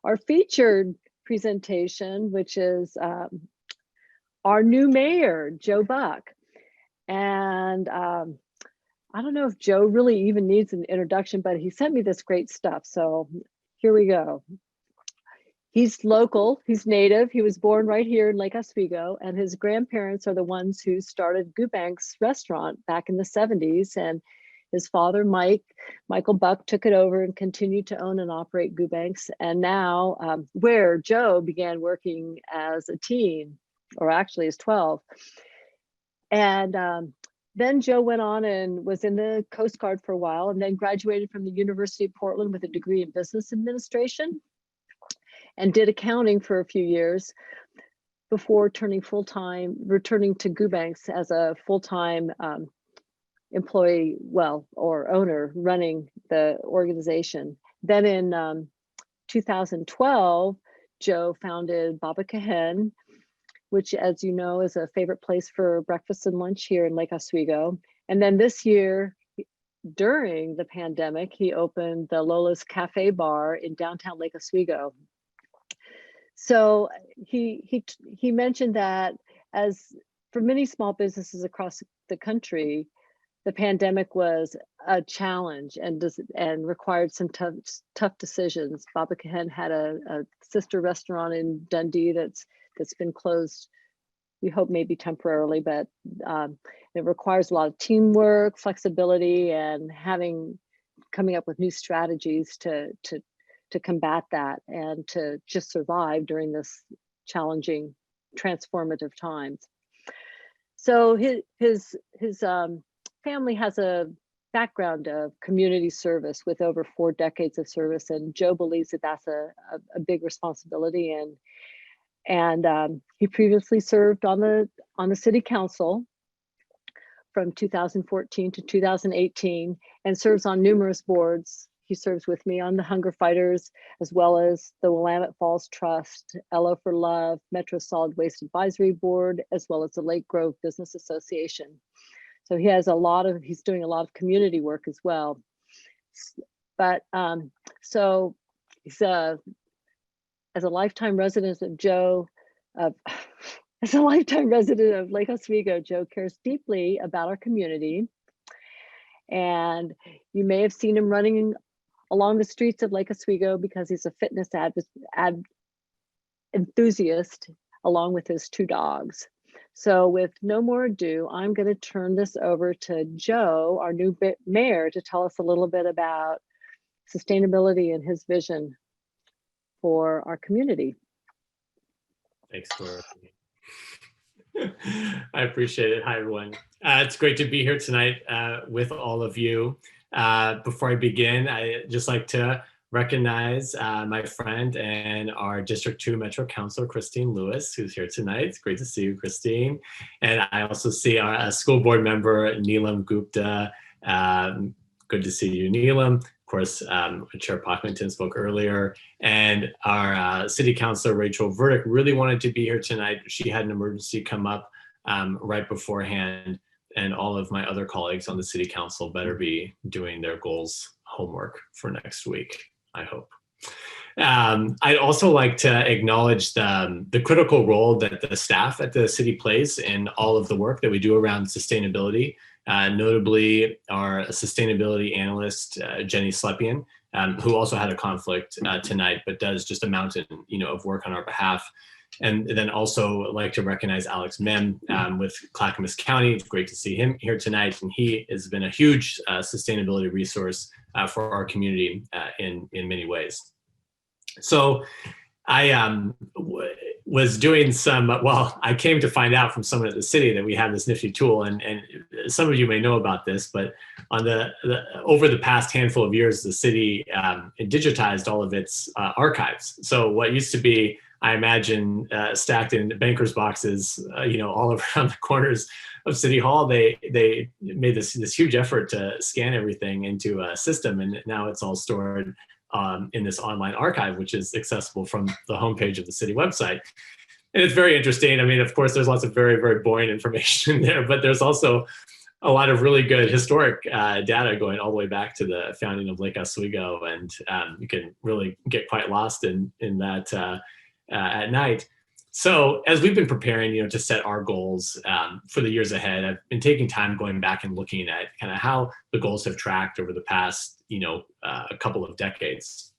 our featured presentation, which is our new mayor, Joe Buck. And I don't know if Joe really even needs an introduction, but he sent me this great stuff. So here we go. He's local, he's native. He was born right here in Lake Oswego, and his grandparents are the ones who started Gubank's restaurant back in the 70s. And his father, Michael Buck, took it over and continued to own and operate Gubank's. And now where Joe began working as a teen, or actually as 12. And then Joe went on and was in the Coast Guard for a while, and then graduated from the University of Portland with a degree in business administration, and did accounting for a few years before returning to Gubank's as a full-time employee, or owner, running the organization. Then in 2012, Joe founded Baba Kahen, which, as you know, is a favorite place for breakfast and lunch here in Lake Oswego. And then this year, during the pandemic, he opened the Lola's Cafe Bar in downtown Lake Oswego. So he mentioned that, as for many small businesses across the country, the pandemic was a challenge and required some tough decisions. Baba Kahen had a sister restaurant in Dundee that's been closed, we hope maybe temporarily, but it requires a lot of teamwork, flexibility, and coming up with new strategies to combat that and to just survive during this challenging, transformative times. So his family has a background of community service with over 4 decades of service, and Joe believes that that's a big responsibility. And he previously served on the city council from 2014 to 2018, and serves on numerous boards. He serves with me on the Hunger Fighters, as well as the Willamette Falls Trust, LO for Love, Metro Solid Waste Advisory Board, as well as the Lake Grove Business Association. So he's doing a lot of community work as well. But so he's as a lifetime resident of Lake Oswego, Joe cares deeply about our community. And you may have seen him running along the streets of Lake Oswego because he's a fitness enthusiast, along with his 2 dogs. So with no more ado, I'm going to turn this over to Joe, our new mayor, to tell us a little bit about sustainability and his vision for our community. Thanks, Dorothy. I appreciate it. Hi, everyone. It's great to be here tonight with all of you. Before I begin, I'd just like to recognize my friend and our District 2 Metro Councilor, Christine Lewis, who's here tonight. It's great to see you, Christine. And I also see our school board member, Neelam Gupta. Good to see you, Neelam. Of course, Chair Pocklington spoke earlier. And our city councilor, Rachel Verdick, really wanted to be here tonight. She had an emergency come up right beforehand. And all of my other colleagues on the city council better be doing their goals homework for next week, I hope. I'd also like to acknowledge the critical role that the staff at the city plays in all of the work that we do around sustainability, notably our sustainability analyst, Jenny Slepian, who also had a conflict tonight, but does just a mountain of work on our behalf. And then also like to recognize Alex Mem with Clackamas County. It's great to see him here tonight. And he has been a huge sustainability resource for our community in many ways. So I was doing I came to find out from someone at the city that we have this nifty tool, and some of you may know about this, but on over the past handful of years, the city digitized all of its archives. So what used to be, I imagine, stacked in bankers' boxes, all around the corners of City Hall, they made this huge effort to scan everything into a system, and now it's all stored in this online archive, which is accessible from the homepage of the city website. And it's very interesting. I mean, of course, there's lots of very, very boring information in there, but there's also a lot of really good historic data going all the way back to the founding of Lake Oswego, and you can really get quite lost in that at night. So as we've been preparing, to set our goals for the years ahead, I've been taking time going back and looking at kind of how the goals have tracked over the past, a couple of decades.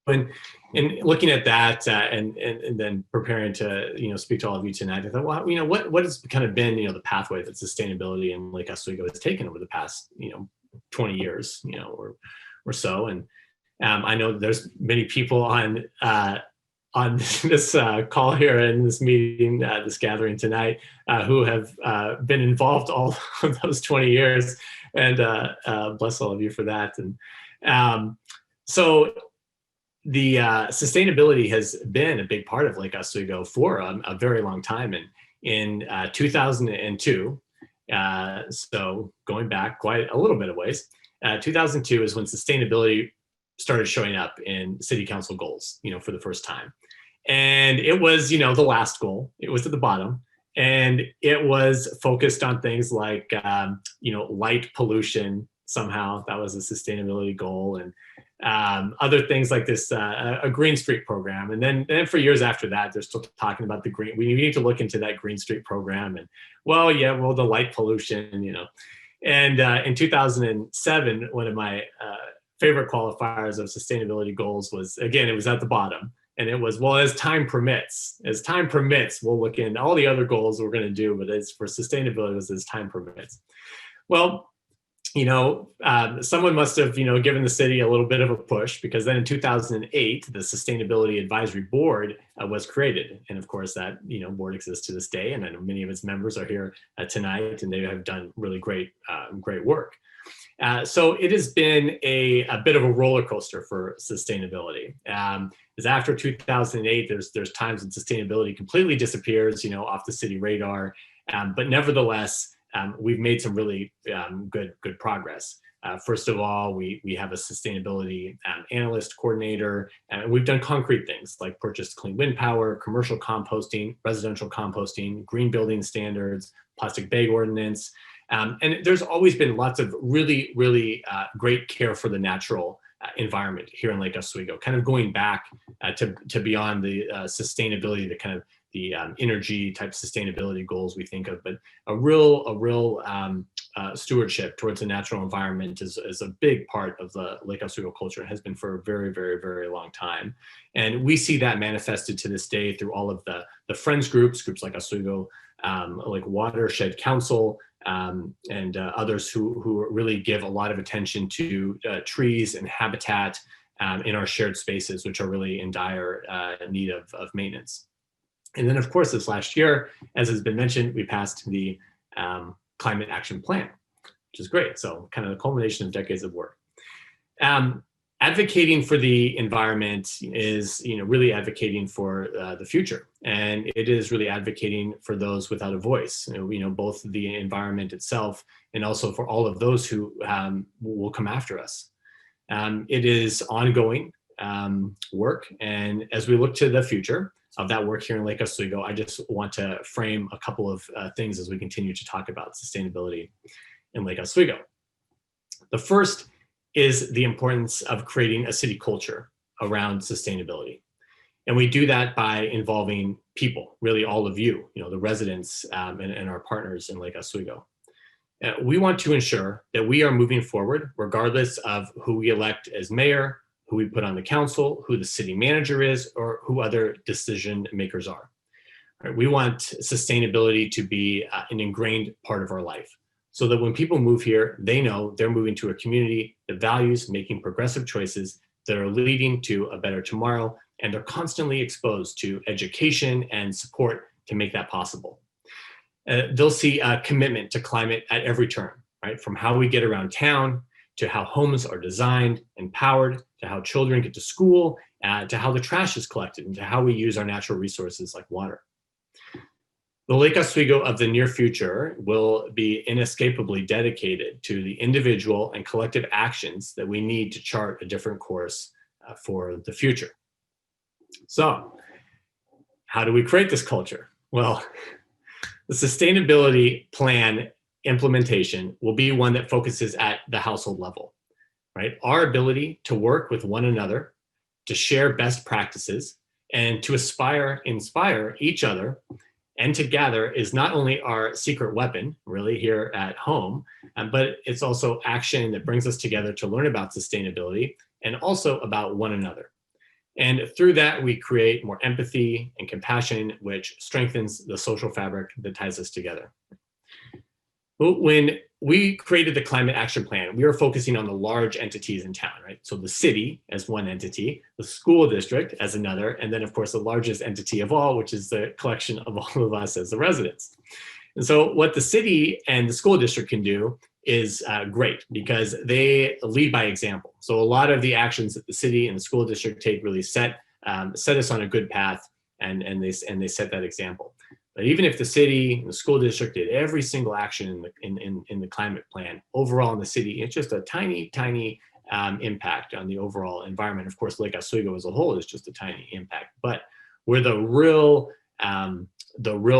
in looking at that and then preparing to speak to all of you tonight, I thought, well, what has kind of been the pathway that sustainability in Lake Oswego has taken over the past 20 years or so, and I know there's many people on this call here in this meeting, this gathering tonight, who have been involved all of those 20 years, and bless all of you for that. And so the sustainability has been a big part of Lake Oswego for a very long time. And in 2002, so going back quite a little bit of ways, 2002 is when sustainability started showing up in city council goals, for the first time. And it was, the last goal. It was at the bottom. And it was focused on things like, light pollution. Somehow that was a sustainability goal. And other things like this, a Green Street program. And then for years after that, they're still talking about the green. We need to look into that Green Street program. And the light pollution, And in 2007, one of my favorite qualifiers of sustainability goals was, again, it was at the bottom. And it was, well, as time permits, we'll look in all the other goals we're going to do, but as for sustainability, it was as time permits. Well, someone must have, given the city a little bit of a push, because then in 2008, the Sustainability Advisory Board was created. And of course that, board exists to this day. And I know many of its members are here tonight, and they have done really great work. So it has been a bit of a roller coaster for sustainability. Because after 2008, there's times when sustainability completely disappears, off the city radar. But nevertheless, we've made some really good progress. First of all, we have a sustainability analyst coordinator, and we've done concrete things like purchased clean wind power, commercial composting, residential composting, green building standards, plastic bag ordinance. And there's always been lots of really great care for the natural environment here in Lake Oswego, kind of going back to beyond the sustainability, the kind of the energy type sustainability goals we think of, but a real stewardship towards the natural environment is a big part of the Lake Oswego culture, and has been for a very long time. And we see that manifested to this day through all of the friends groups like Oswego, like Watershed Council, and others who really give a lot of attention to trees and habitat in our shared spaces, which are really in dire need of maintenance. And then, of course, this last year, as has been mentioned, we passed the Climate Action Plan, which is great. So kind of the culmination of decades of work. Advocating for the environment is, really advocating for the future. And it is really advocating for those without a voice, both the environment itself and also for all of those who will come after us. It is ongoing work. And as we look to the future of that work here in Lake Oswego, I just want to frame a couple of things as we continue to talk about sustainability in Lake Oswego. The first is the importance of creating a city culture around sustainability. And we do that by involving people, really all of you, the residents and our partners in Lake Oswego. We want to ensure that we are moving forward regardless of who we elect as mayor, who we put on the council, who the city manager is, or who other decision makers are. Right? We want sustainability to be an ingrained part of our life, so that when people move here, they know they're moving to a community that values making progressive choices that are leading to a better tomorrow, and they're constantly exposed to education and support to make that possible. They'll see a commitment to climate at every turn, right? From how we get around town, to how homes are designed and powered, to how children get to school, to how the trash is collected, and to how we use our natural resources like water. The Lake Oswego of the near future will be inescapably dedicated to the individual and collective actions that we need to chart a different course for the future. So, how do we create this culture? Well, the sustainability plan implementation will be one that focuses at the household level, right? Our ability to work with one another, to share best practices, and to inspire each other and to gather is not only our secret weapon, really, here at home, but it's also action that brings us together to learn about sustainability and also about one another. And through that, we create more empathy and compassion, which strengthens the social fabric that ties us together. When we created the climate action plan, we were focusing on the large entities in town, right? So the city as one entity, the school district as another, and then of course the largest entity of all, which is the collection of all of us as the residents. And so what the city and the school district can do is great because they lead by example. So a lot of the actions that the city and the school district take really set us on a good path, and they set that example. But even if the city and the school district did every single action in the climate plan, overall in the city, it's just a tiny impact on the overall environment. Of course, Lake Oswego as a whole is just a tiny impact. But where the real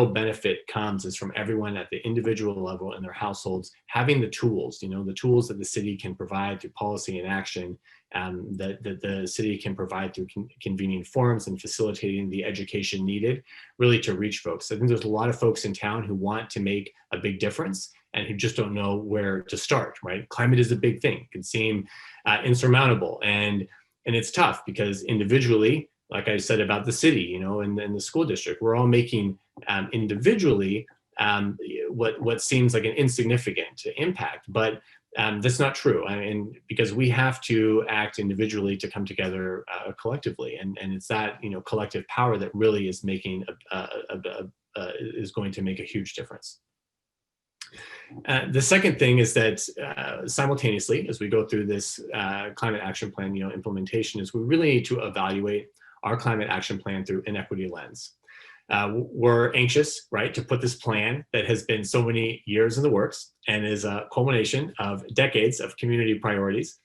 benefit comes is from everyone at the individual level in their households having the tools, the tools that the city can provide through policy and action, that the city can provide through convening forums and facilitating the education needed really to reach folks. I think there's a lot of folks in town who want to make a big difference and who just don't know where to start, right? Climate is a big thing. It can seem insurmountable, and it's tough because individually, like I said about the city, and the school district, we're all making individually what seems like an insignificant impact, but that's not true. Because we have to act individually to come together collectively, and it's that collective power that really is making is going to make a huge difference. The second thing is that simultaneously, as we go through this climate action plan, implementation, is we really need to evaluate our climate action plan through an equity lens. We're anxious, right, to put this plan that has been so many years in the works and is a culmination of decades of community priorities.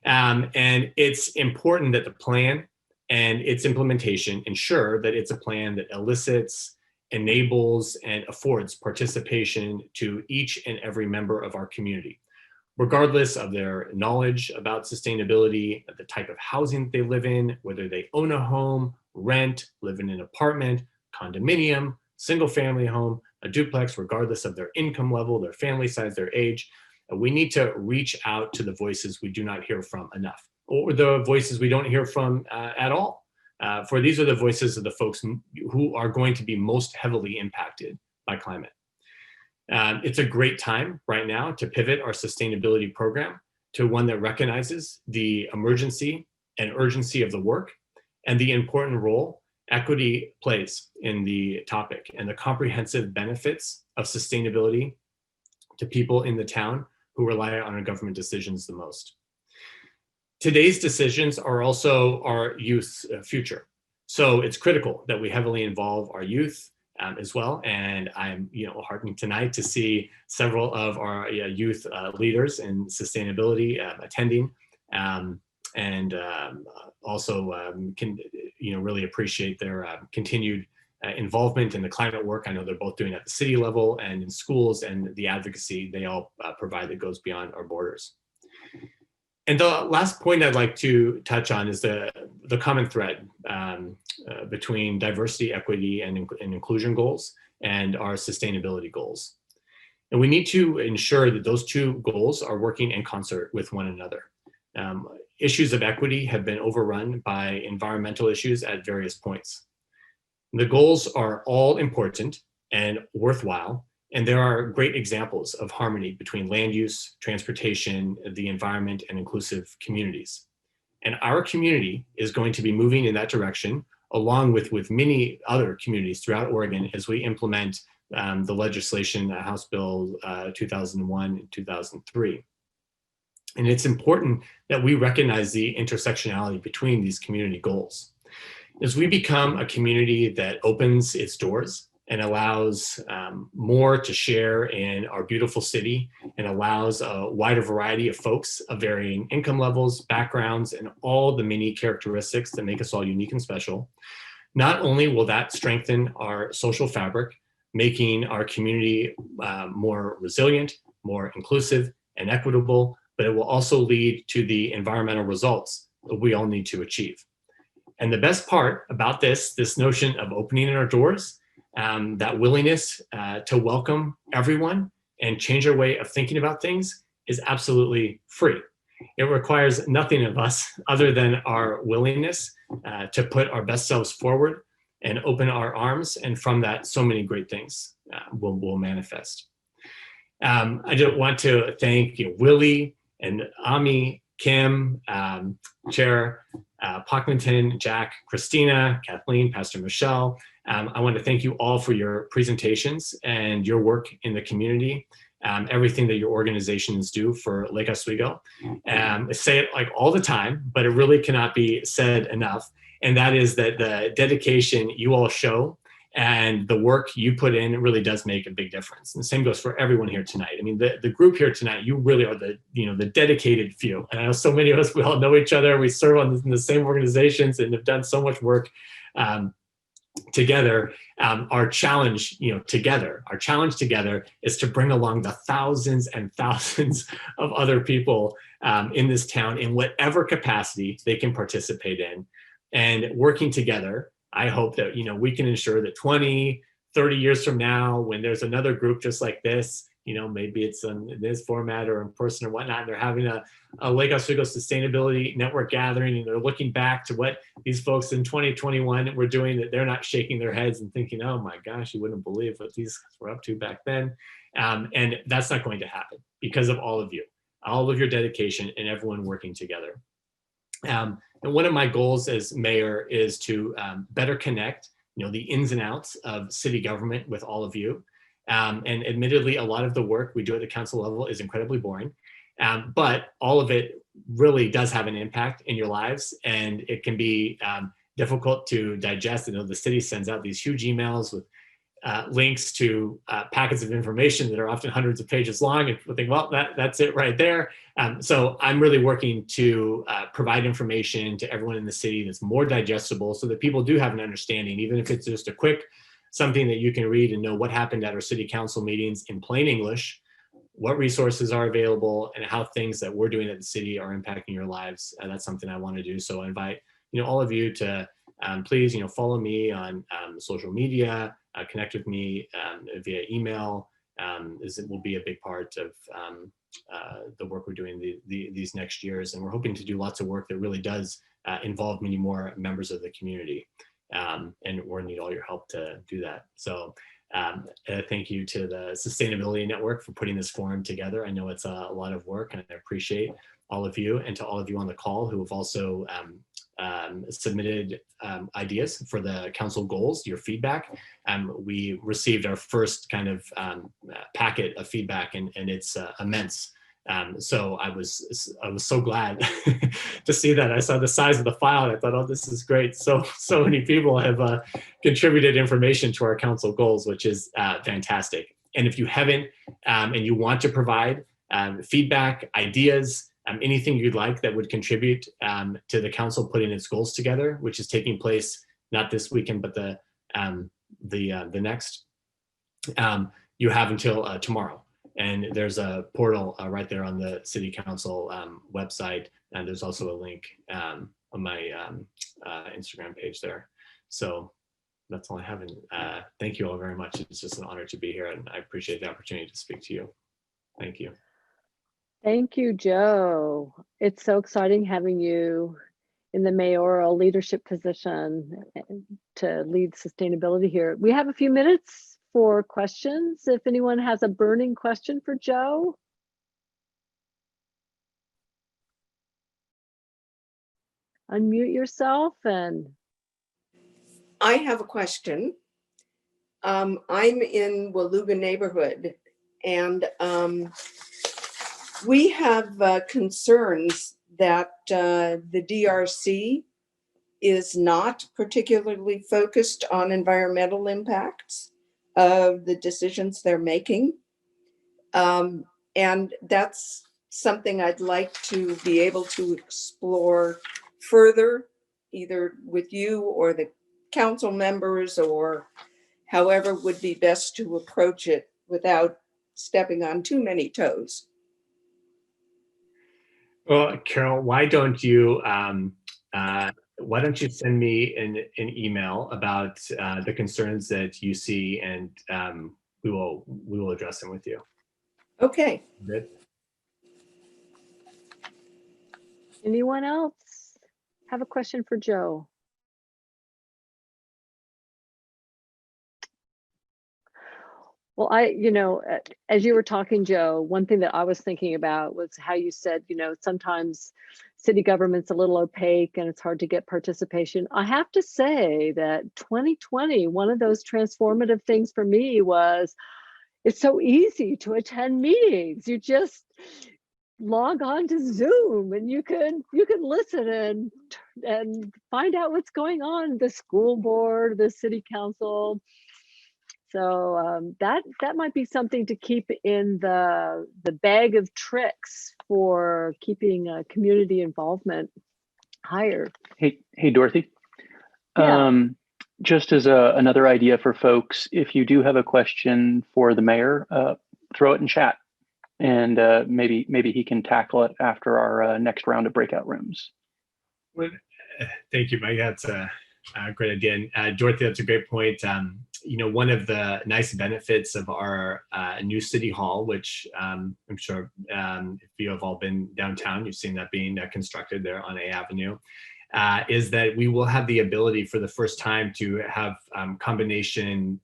And it's important that the plan and its implementation ensure that it's a plan that elicits, enables, and affords participation to each and every member of our community, regardless of their knowledge about sustainability, the type of housing they live in, whether they own a home, rent, live in an apartment, condominium, single family home, a duplex, regardless of their income level, their family size, their age. We need to reach out to the voices we do not hear from enough, or the voices we don't hear from at all. For these are the voices of the folks who are going to be most heavily impacted by climate. It's a great time right now to pivot our sustainability program to one that recognizes the emergency and urgency of the work and the important role equity plays in the topic and the comprehensive benefits of sustainability to people in the town who rely on our government decisions the most. Today's decisions are also our youth's future. So it's critical that we heavily involve our youth as well. And I'm heartened tonight to see several of our youth leaders in sustainability attending, and also can really appreciate their continued involvement in the climate work. I know they're both doing at the city level and in schools, and the advocacy they all provide that goes beyond our borders. And the last point I'd like to touch on is the common thread between diversity, equity, and inclusion goals and our sustainability goals. And we need to ensure that those two goals are working in concert with one another. Issues of equity have been overrun by environmental issues at various points. The goals are all important and worthwhile, and there are great examples of harmony between land use, transportation, the environment, and inclusive communities. And our community is going to be moving in that direction, along with many other communities throughout Oregon as we implement the legislation, House Bill 2001 and 2003. And it's important that we recognize the intersectionality between these community goals. As we become a community that opens its doors and allows more to share in our beautiful city and allows a wider variety of folks of varying income levels, backgrounds, and all the many characteristics that make us all unique and special, not only will that strengthen our social fabric, making our community more resilient, more inclusive, and equitable, but it will also lead to the environmental results that we all need to achieve. And the best part about this notion of opening our doors, that willingness to welcome everyone and change our way of thinking about things is absolutely free. It requires nothing of us other than our willingness to put our best selves forward and open our arms. And from that, so many great things will manifest. I just want to thank Willie and Ami, Kim, Chair Pocklington, Jack, Christina, Kathleen, Pastor Michelle. I want to thank you all for your presentations and your work in the community, everything that your organizations do for Lake Oswego. I say it like all the time, but it really cannot be said enough. And that is that the dedication you all show and the work you put in really does make a big difference. And the same goes for everyone here tonight. I mean, the group here tonight, you really are the dedicated few. And I know so many of us, we all know each other. We serve in the same organizations and have done so much work together. Our challenge together is to bring along the thousands and thousands of other people in this town in whatever capacity they can participate in. And working together, I hope that we can ensure that 20, 30 years from now, when there's another group just like this, maybe it's in this format or in person or whatnot, and they're having a Lake Oswego Sustainability Network gathering, and they're looking back to what these folks in 2021 were doing, that they're not shaking their heads and thinking, oh my gosh, you wouldn't believe what these were up to back then. And that's not going to happen because of all of you, all of your dedication and everyone working together. And one of my goals as mayor is to better connect, the ins and outs of city government with all of you. And admittedly, a lot of the work we do at the council level is incredibly boring, but all of it really does have an impact in your lives, and it can be difficult to digest. The city sends out these huge emails with links to packets of information that are often hundreds of pages long, and people think, well, that's it right there. So I'm really working to provide information to everyone in the city that's more digestible, so that people do have an understanding, even if it's just a quick something that you can read and know what happened at our city council meetings in plain English, what resources are available, and how things that we're doing at the city are impacting your lives. That's something I want to do. So I invite all of you to please follow me on social media, connect with me via email. It will be a big part of the work we're doing these next years. And we're hoping to do lots of work that really does involve many more members of the community. And we're need all your help to do that. So thank you to the Sustainability Network for putting this forum together. I know it's a lot of work, and I appreciate all of you, and to all of you on the call who have also submitted ideas for the council goals, your feedback. We received our first kind of packet of feedback, and it's immense. So I was so glad to see that. I saw the size of the file and I thought, oh, this is great. So many people have contributed information to our council goals, which is fantastic. And if you haven't and you want to provide feedback, ideas, anything you'd like that would contribute to the council putting its goals together, which is taking place not this weekend, but the next, you have until tomorrow. And there's a portal right there on the city council website. And there's also a link on my Instagram page there. So that's all I have. And thank you all very much. It's just an honor to be here, and I appreciate the opportunity to speak to you. Thank you. Thank you, Joe. It's so exciting having you in the mayoral leadership position to lead sustainability here. We have a few minutes for questions. If anyone has a burning question for Joe. Unmute yourself. And I have a question. I'm in Waluga neighborhood, and we have concerns that the DRC is not particularly focused on environmental impacts of the decisions they're making. And that's something I'd like to be able to explore further, either with you or the council members, or however would be best to approach it without stepping on too many toes. Well, Carol, why don't you send me an email about the concerns that you see, and we will address them with you. Okay. Good. Anyone else have a question for Joe? Well, as you were talking, Joe, one thing that I was thinking about was how you said, sometimes city government's a little opaque and it's hard to get participation. I have to say that 2020, one of those transformative things for me was it's so easy to attend meetings. You just log on to Zoom and you can listen and find out what's going on, the school board, the city council. So that might be something to keep in the bag of tricks for keeping community involvement higher. Hey, Dorothy. Yeah. Just as another idea for folks, if you do have a question for the mayor, throw it in chat, and maybe he can tackle it after our next round of breakout rooms. Well, thank you, Mike. That's a great idea. And Dorothy, that's a great point. One of the nice benefits of our new city hall, which I'm sure if you have all been downtown, you've seen that being constructed there on A Avenue, is that we will have the ability for the first time to have combination,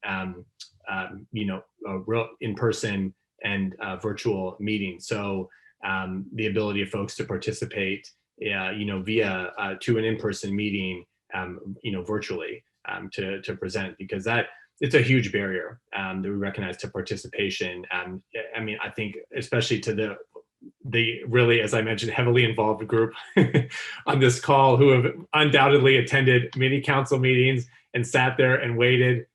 real in-person and virtual meetings. So the ability of folks to participate, via to an in-person meeting, virtually to present, because it's a huge barrier that we recognize to participation. I think especially to the really, as I mentioned, heavily involved group on this call who have undoubtedly attended many council meetings and sat there and waited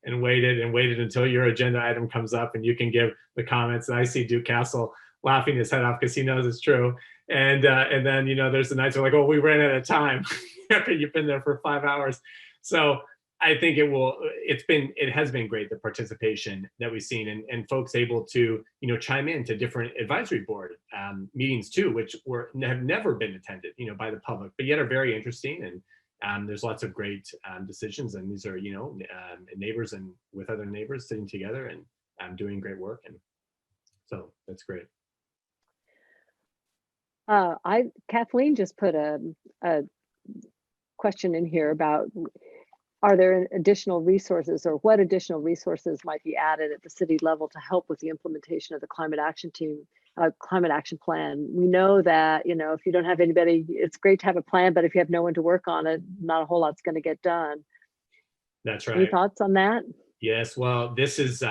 until your agenda item comes up and you can give the comments. And I see Duke Castle laughing his head off because he knows it's true. And then, there's the nights where like, oh, we ran out of time after you've been there for 5 hours. So I think it has been great, the participation that we've seen, and folks able to, chime in to different advisory board meetings too, which have never been attended, by the public, but yet are very interesting. And there's lots of great decisions, and these are, neighbors and with other neighbors sitting together and doing great work. And so that's great. Kathleen just put a question in here about, are there additional resources, or what additional resources might be added at the city level to help with the implementation of the climate action plan? We know that, if you don't have anybody, it's great to have a plan, but if you have no one to work on it, not a whole lot's going to get done. That's right. Any thoughts on that? Yes, well, this is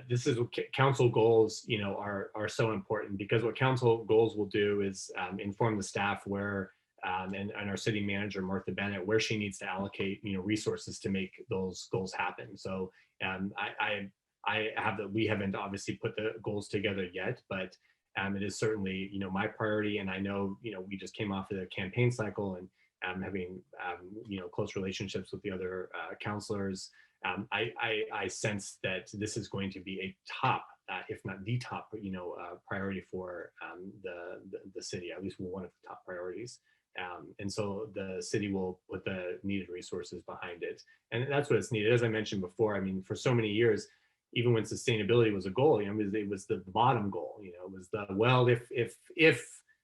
this is what council goals, are so important, because what council goals will do is inform the staff where and our city manager, Martha Bennett, where she needs to allocate, resources to make those goals happen. So I have that. We haven't obviously put the goals together yet, but it is certainly, my priority. And I know, we just came off of the campaign cycle and having, close relationships with the other counselors. I sense that this is going to be a top, if not the top, priority for the city, at least one of the top priorities. And so the city will put the needed resources behind it. And that's what it's needed. As I mentioned before, for so many years, even when sustainability was a goal, it was the bottom goal, it was the, well, if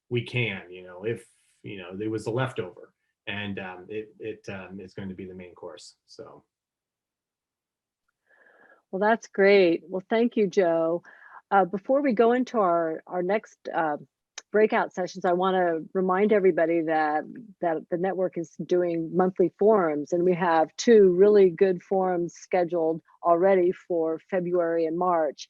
we can, if, there was the leftover, and it's going to be the main course, so. Well, that's great. Well, thank you, Joe. Before we go into our next breakout sessions, I want to remind everybody that the network is doing monthly forums, and we have 2 really good forums scheduled already for February and March.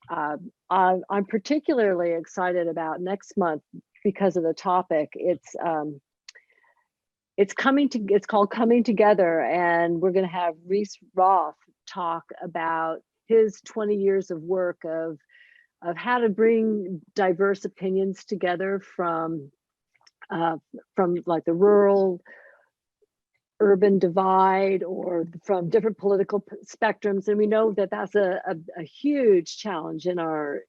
I'm particularly excited about next month because of the topic. It's called Coming Together, and we're going to have Reese Roth talk about his 20 years of work of how to bring diverse opinions together from like the rural urban divide, or from different political spectrums. And we know that that's a huge challenge in our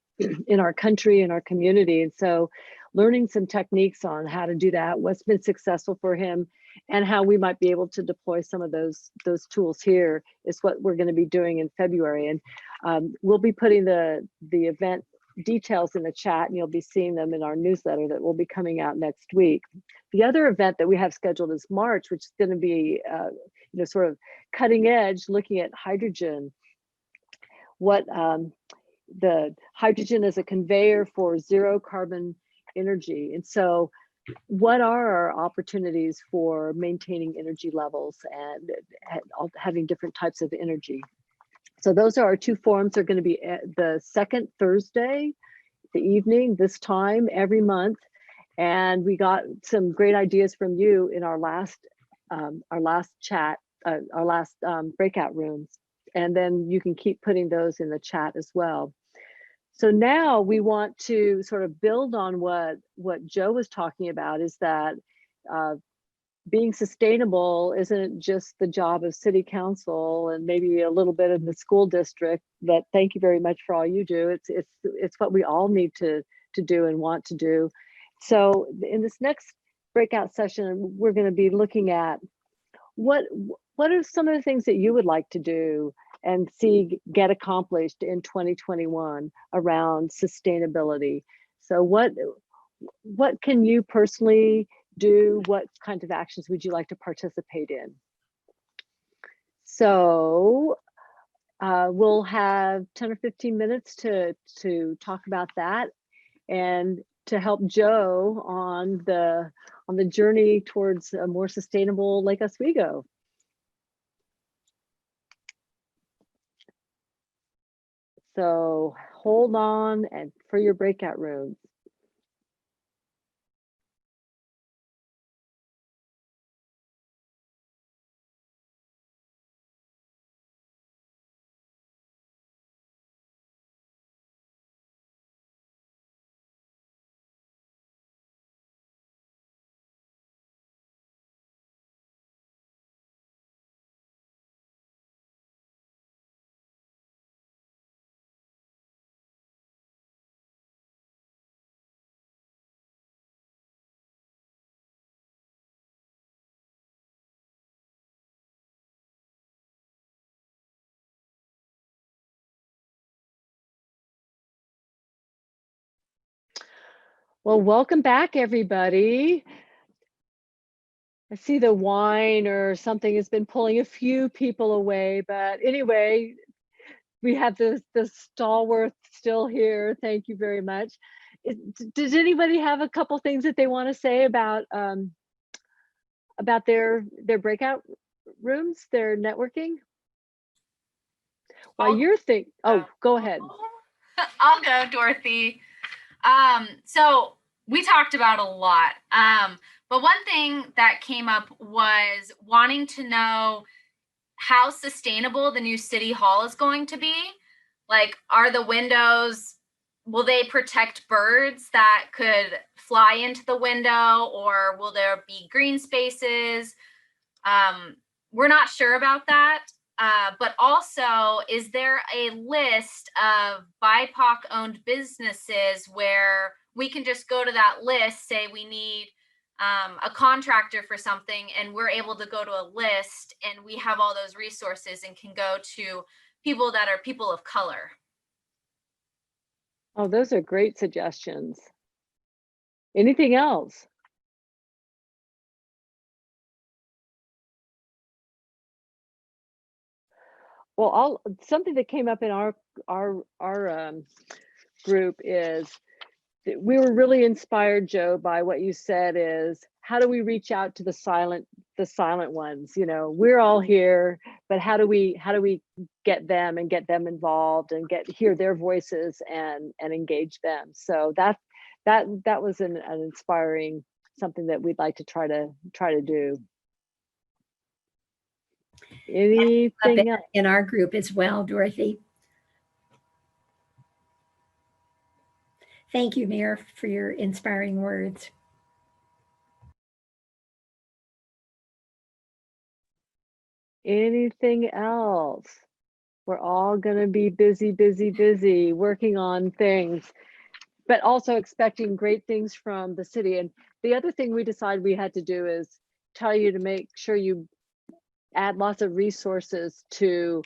country, in our community. And so learning some techniques on how to do that, what's been successful for him, and how we might be able to deploy some of those tools here is what we're going to be doing in February. And we'll be putting the event details in the chat, and you'll be seeing them in our newsletter that will be coming out next week. The other event that we have scheduled is March, which is going to be, sort of cutting edge, looking at hydrogen. What the hydrogen is a conveyor for zero carbon energy, and so what are our opportunities for maintaining energy levels and having different types of energy? So those are our two forums. They're going to be the second Thursday, the evening, this time every month. And we got some great ideas from you in our last chat, our last breakout rooms. And then you can keep putting those in the chat as well. So now we want to sort of build on what Joe was talking about, is that being sustainable isn't just the job of city council and maybe a little bit of the school district, but thank you very much for all you do. It's what we all need to do and want to do. So in this next breakout session, we're going to be looking at what are some of the things that you would like to do and see get accomplished in 2021 around sustainability. So what can you personally do? What kinds of actions would you like to participate in? So we'll have 10 or 15 minutes to talk about that and to help Joe on the journey towards a more sustainable Lake Oswego. So hold on and for your breakout rooms. Well, welcome back, everybody. I see the wine or something has been pulling a few people away, but anyway, we have the stalwart still here. Thank you very much. Does anybody have a couple things that they want to say about their breakout rooms, their networking? While you're thinking, oh, go ahead. I'll go, Dorothy. So we talked about a lot, but one thing that came up was wanting to know how sustainable the new city hall is going to be. Like, are the windows, will they protect birds that could fly into the window, or will there be green spaces? We're not sure about that. But also, is there a list of BIPOC-owned businesses where we can just go to that list, say we need a contractor for something, and we're able to go to a list and we have all those resources and can go to people that are people of color? Oh, those are great suggestions. Anything else? Well, something that came up in our group is that we were really inspired, Joe, by what you said is, how do we reach out to the silent ones? You know, we're all here, but how do we get them and get them involved and hear their voices and engage them? So that was an inspiring something that we'd like to try to do. Anything else? In our group as well, Dorothy. Thank you, Mayor, for your inspiring words. Anything else? We're all going to be busy working on things, but also expecting great things from the city. And the other thing we decided we had to do is tell you to make sure you add lots of resources to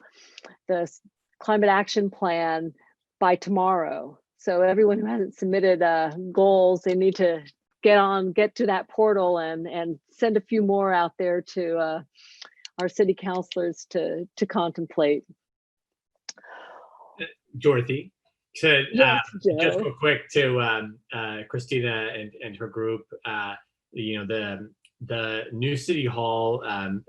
the climate action plan by tomorrow. So everyone who hasn't submitted goals, they need to get to that portal and send a few more out there to our city councilors to contemplate. Dorothy, to Yes, just Joe. real quick to Christina and her group, you know, the new city hall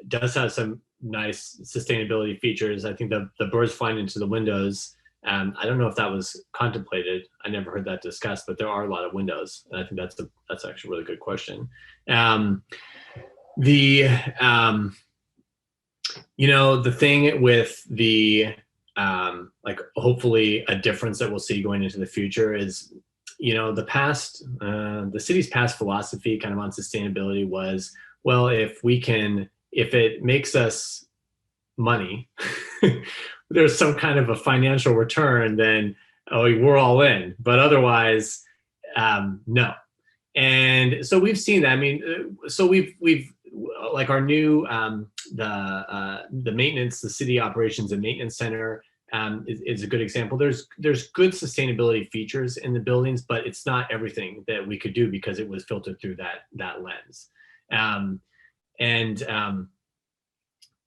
does have some nice sustainability features. I think the birds flying into the windows, I don't know if that was contemplated. I never heard that discussed, but there are a lot of windows, and I think that's actually a really good question. You know, the thing with the like hopefully a difference that we'll see going into the future is, you know, the city's past philosophy kind of on sustainability was, well, if it makes us money, there's some kind of a financial return, then we're all in. But otherwise, no. And so we've seen that. I mean, so we've like our new the maintenance, the city operations and maintenance center is a good example. There's good sustainability features in the buildings, but it's not everything that we could do because it was filtered through that lens.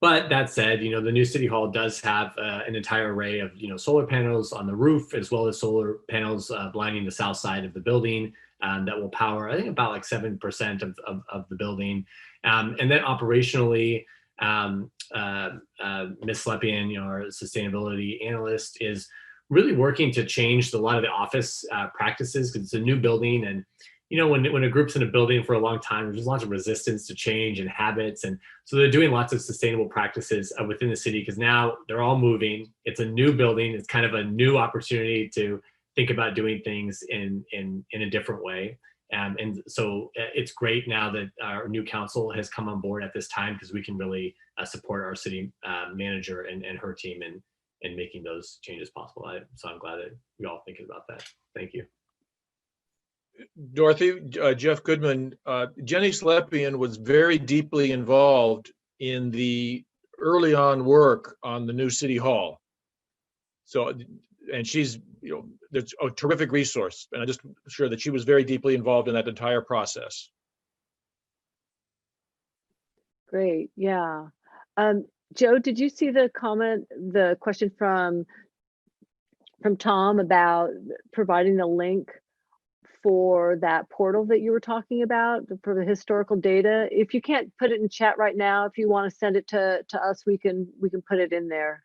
But that said, you know, the new city hall does have an entire array of, you know, solar panels on the roof, as well as solar panels lining the south side of the building that will power, I think, about like 7% of the building. And then operationally, Ms. Slepian, you know, our sustainability analyst, is really working to change a lot of the office practices, because it's a new building. And, you know, when a group's in a building for a long time, there's lots of resistance to change and habits. And so they're doing lots of sustainable practices within the city, because now they're all moving. It's a new building. It's kind of a new opportunity to think about doing things in a different way. And so it's great now that our new council has come on board at this time, because we can really support our city manager and her team in making those changes possible. So I'm glad that you're all thinking about that. Thank you. Dorothy, Jeff Goodman, Jenny Slepian was very deeply involved in the early on work on the new city hall. So, and she's, you know, there's a terrific resource, and I'm just sure that she was very deeply involved in that entire process. Great, yeah. Joe, did you see the question from Tom about providing the link for that portal that you were talking about for the historical data? If you can't put it in chat right now, if you want to send it to us, we can put it in there.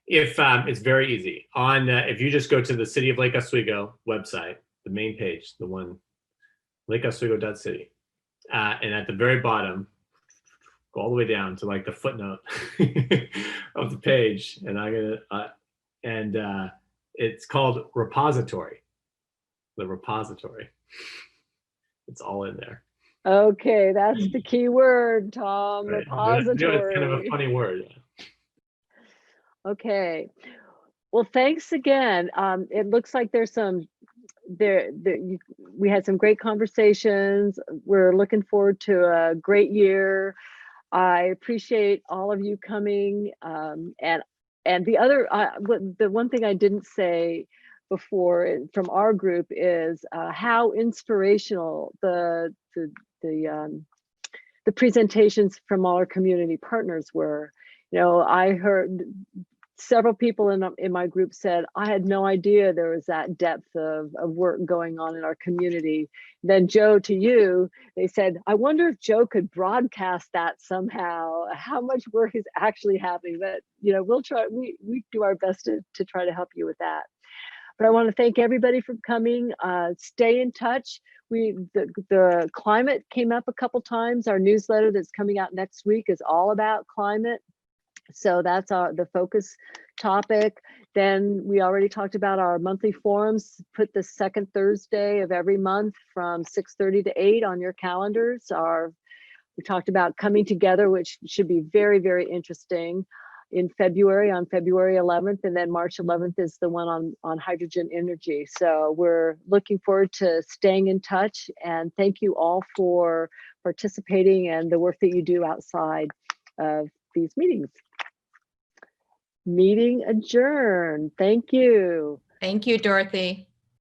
If it's very easy on, if you just go to the City of Lake Oswego website, the main page, the one, lakeoswego.city, and at the very bottom, go all the way down to like the footnote of the page, and it's called repository. The repository. It's all in there. Okay, that's the key word, Tom. Right. Repository. It's kind of a funny word. Okay, well, thanks again. It looks like there's we had some great conversations. We're looking forward to a great year. I appreciate all of you coming. And the other, the one thing I didn't say before from our group is how inspirational the presentations from all our community partners were. You know, I heard several people in my group said, I had no idea there was that depth of work going on in our community. Then Joe, to you, they said, I wonder if Joe could broadcast that somehow, how much work is actually happening. But, you know, we'll try, we do our best to try to help you with that. But I want to thank everybody for coming. Stay in touch. The climate came up a couple times. Our newsletter that's coming out next week is all about climate. So that's the focus topic. Then we already talked about our monthly forums. Put the second Thursday of every month from 6:30 to 8 on your calendars. We talked about coming together, which should be very, very interesting in February, on February 11th, and then March 11th is the one on hydrogen energy. So we're looking forward to staying in touch, and thank you all for participating and the work that you do outside of these meetings. Meeting adjourned. Thank you. Thank you, Dorothy.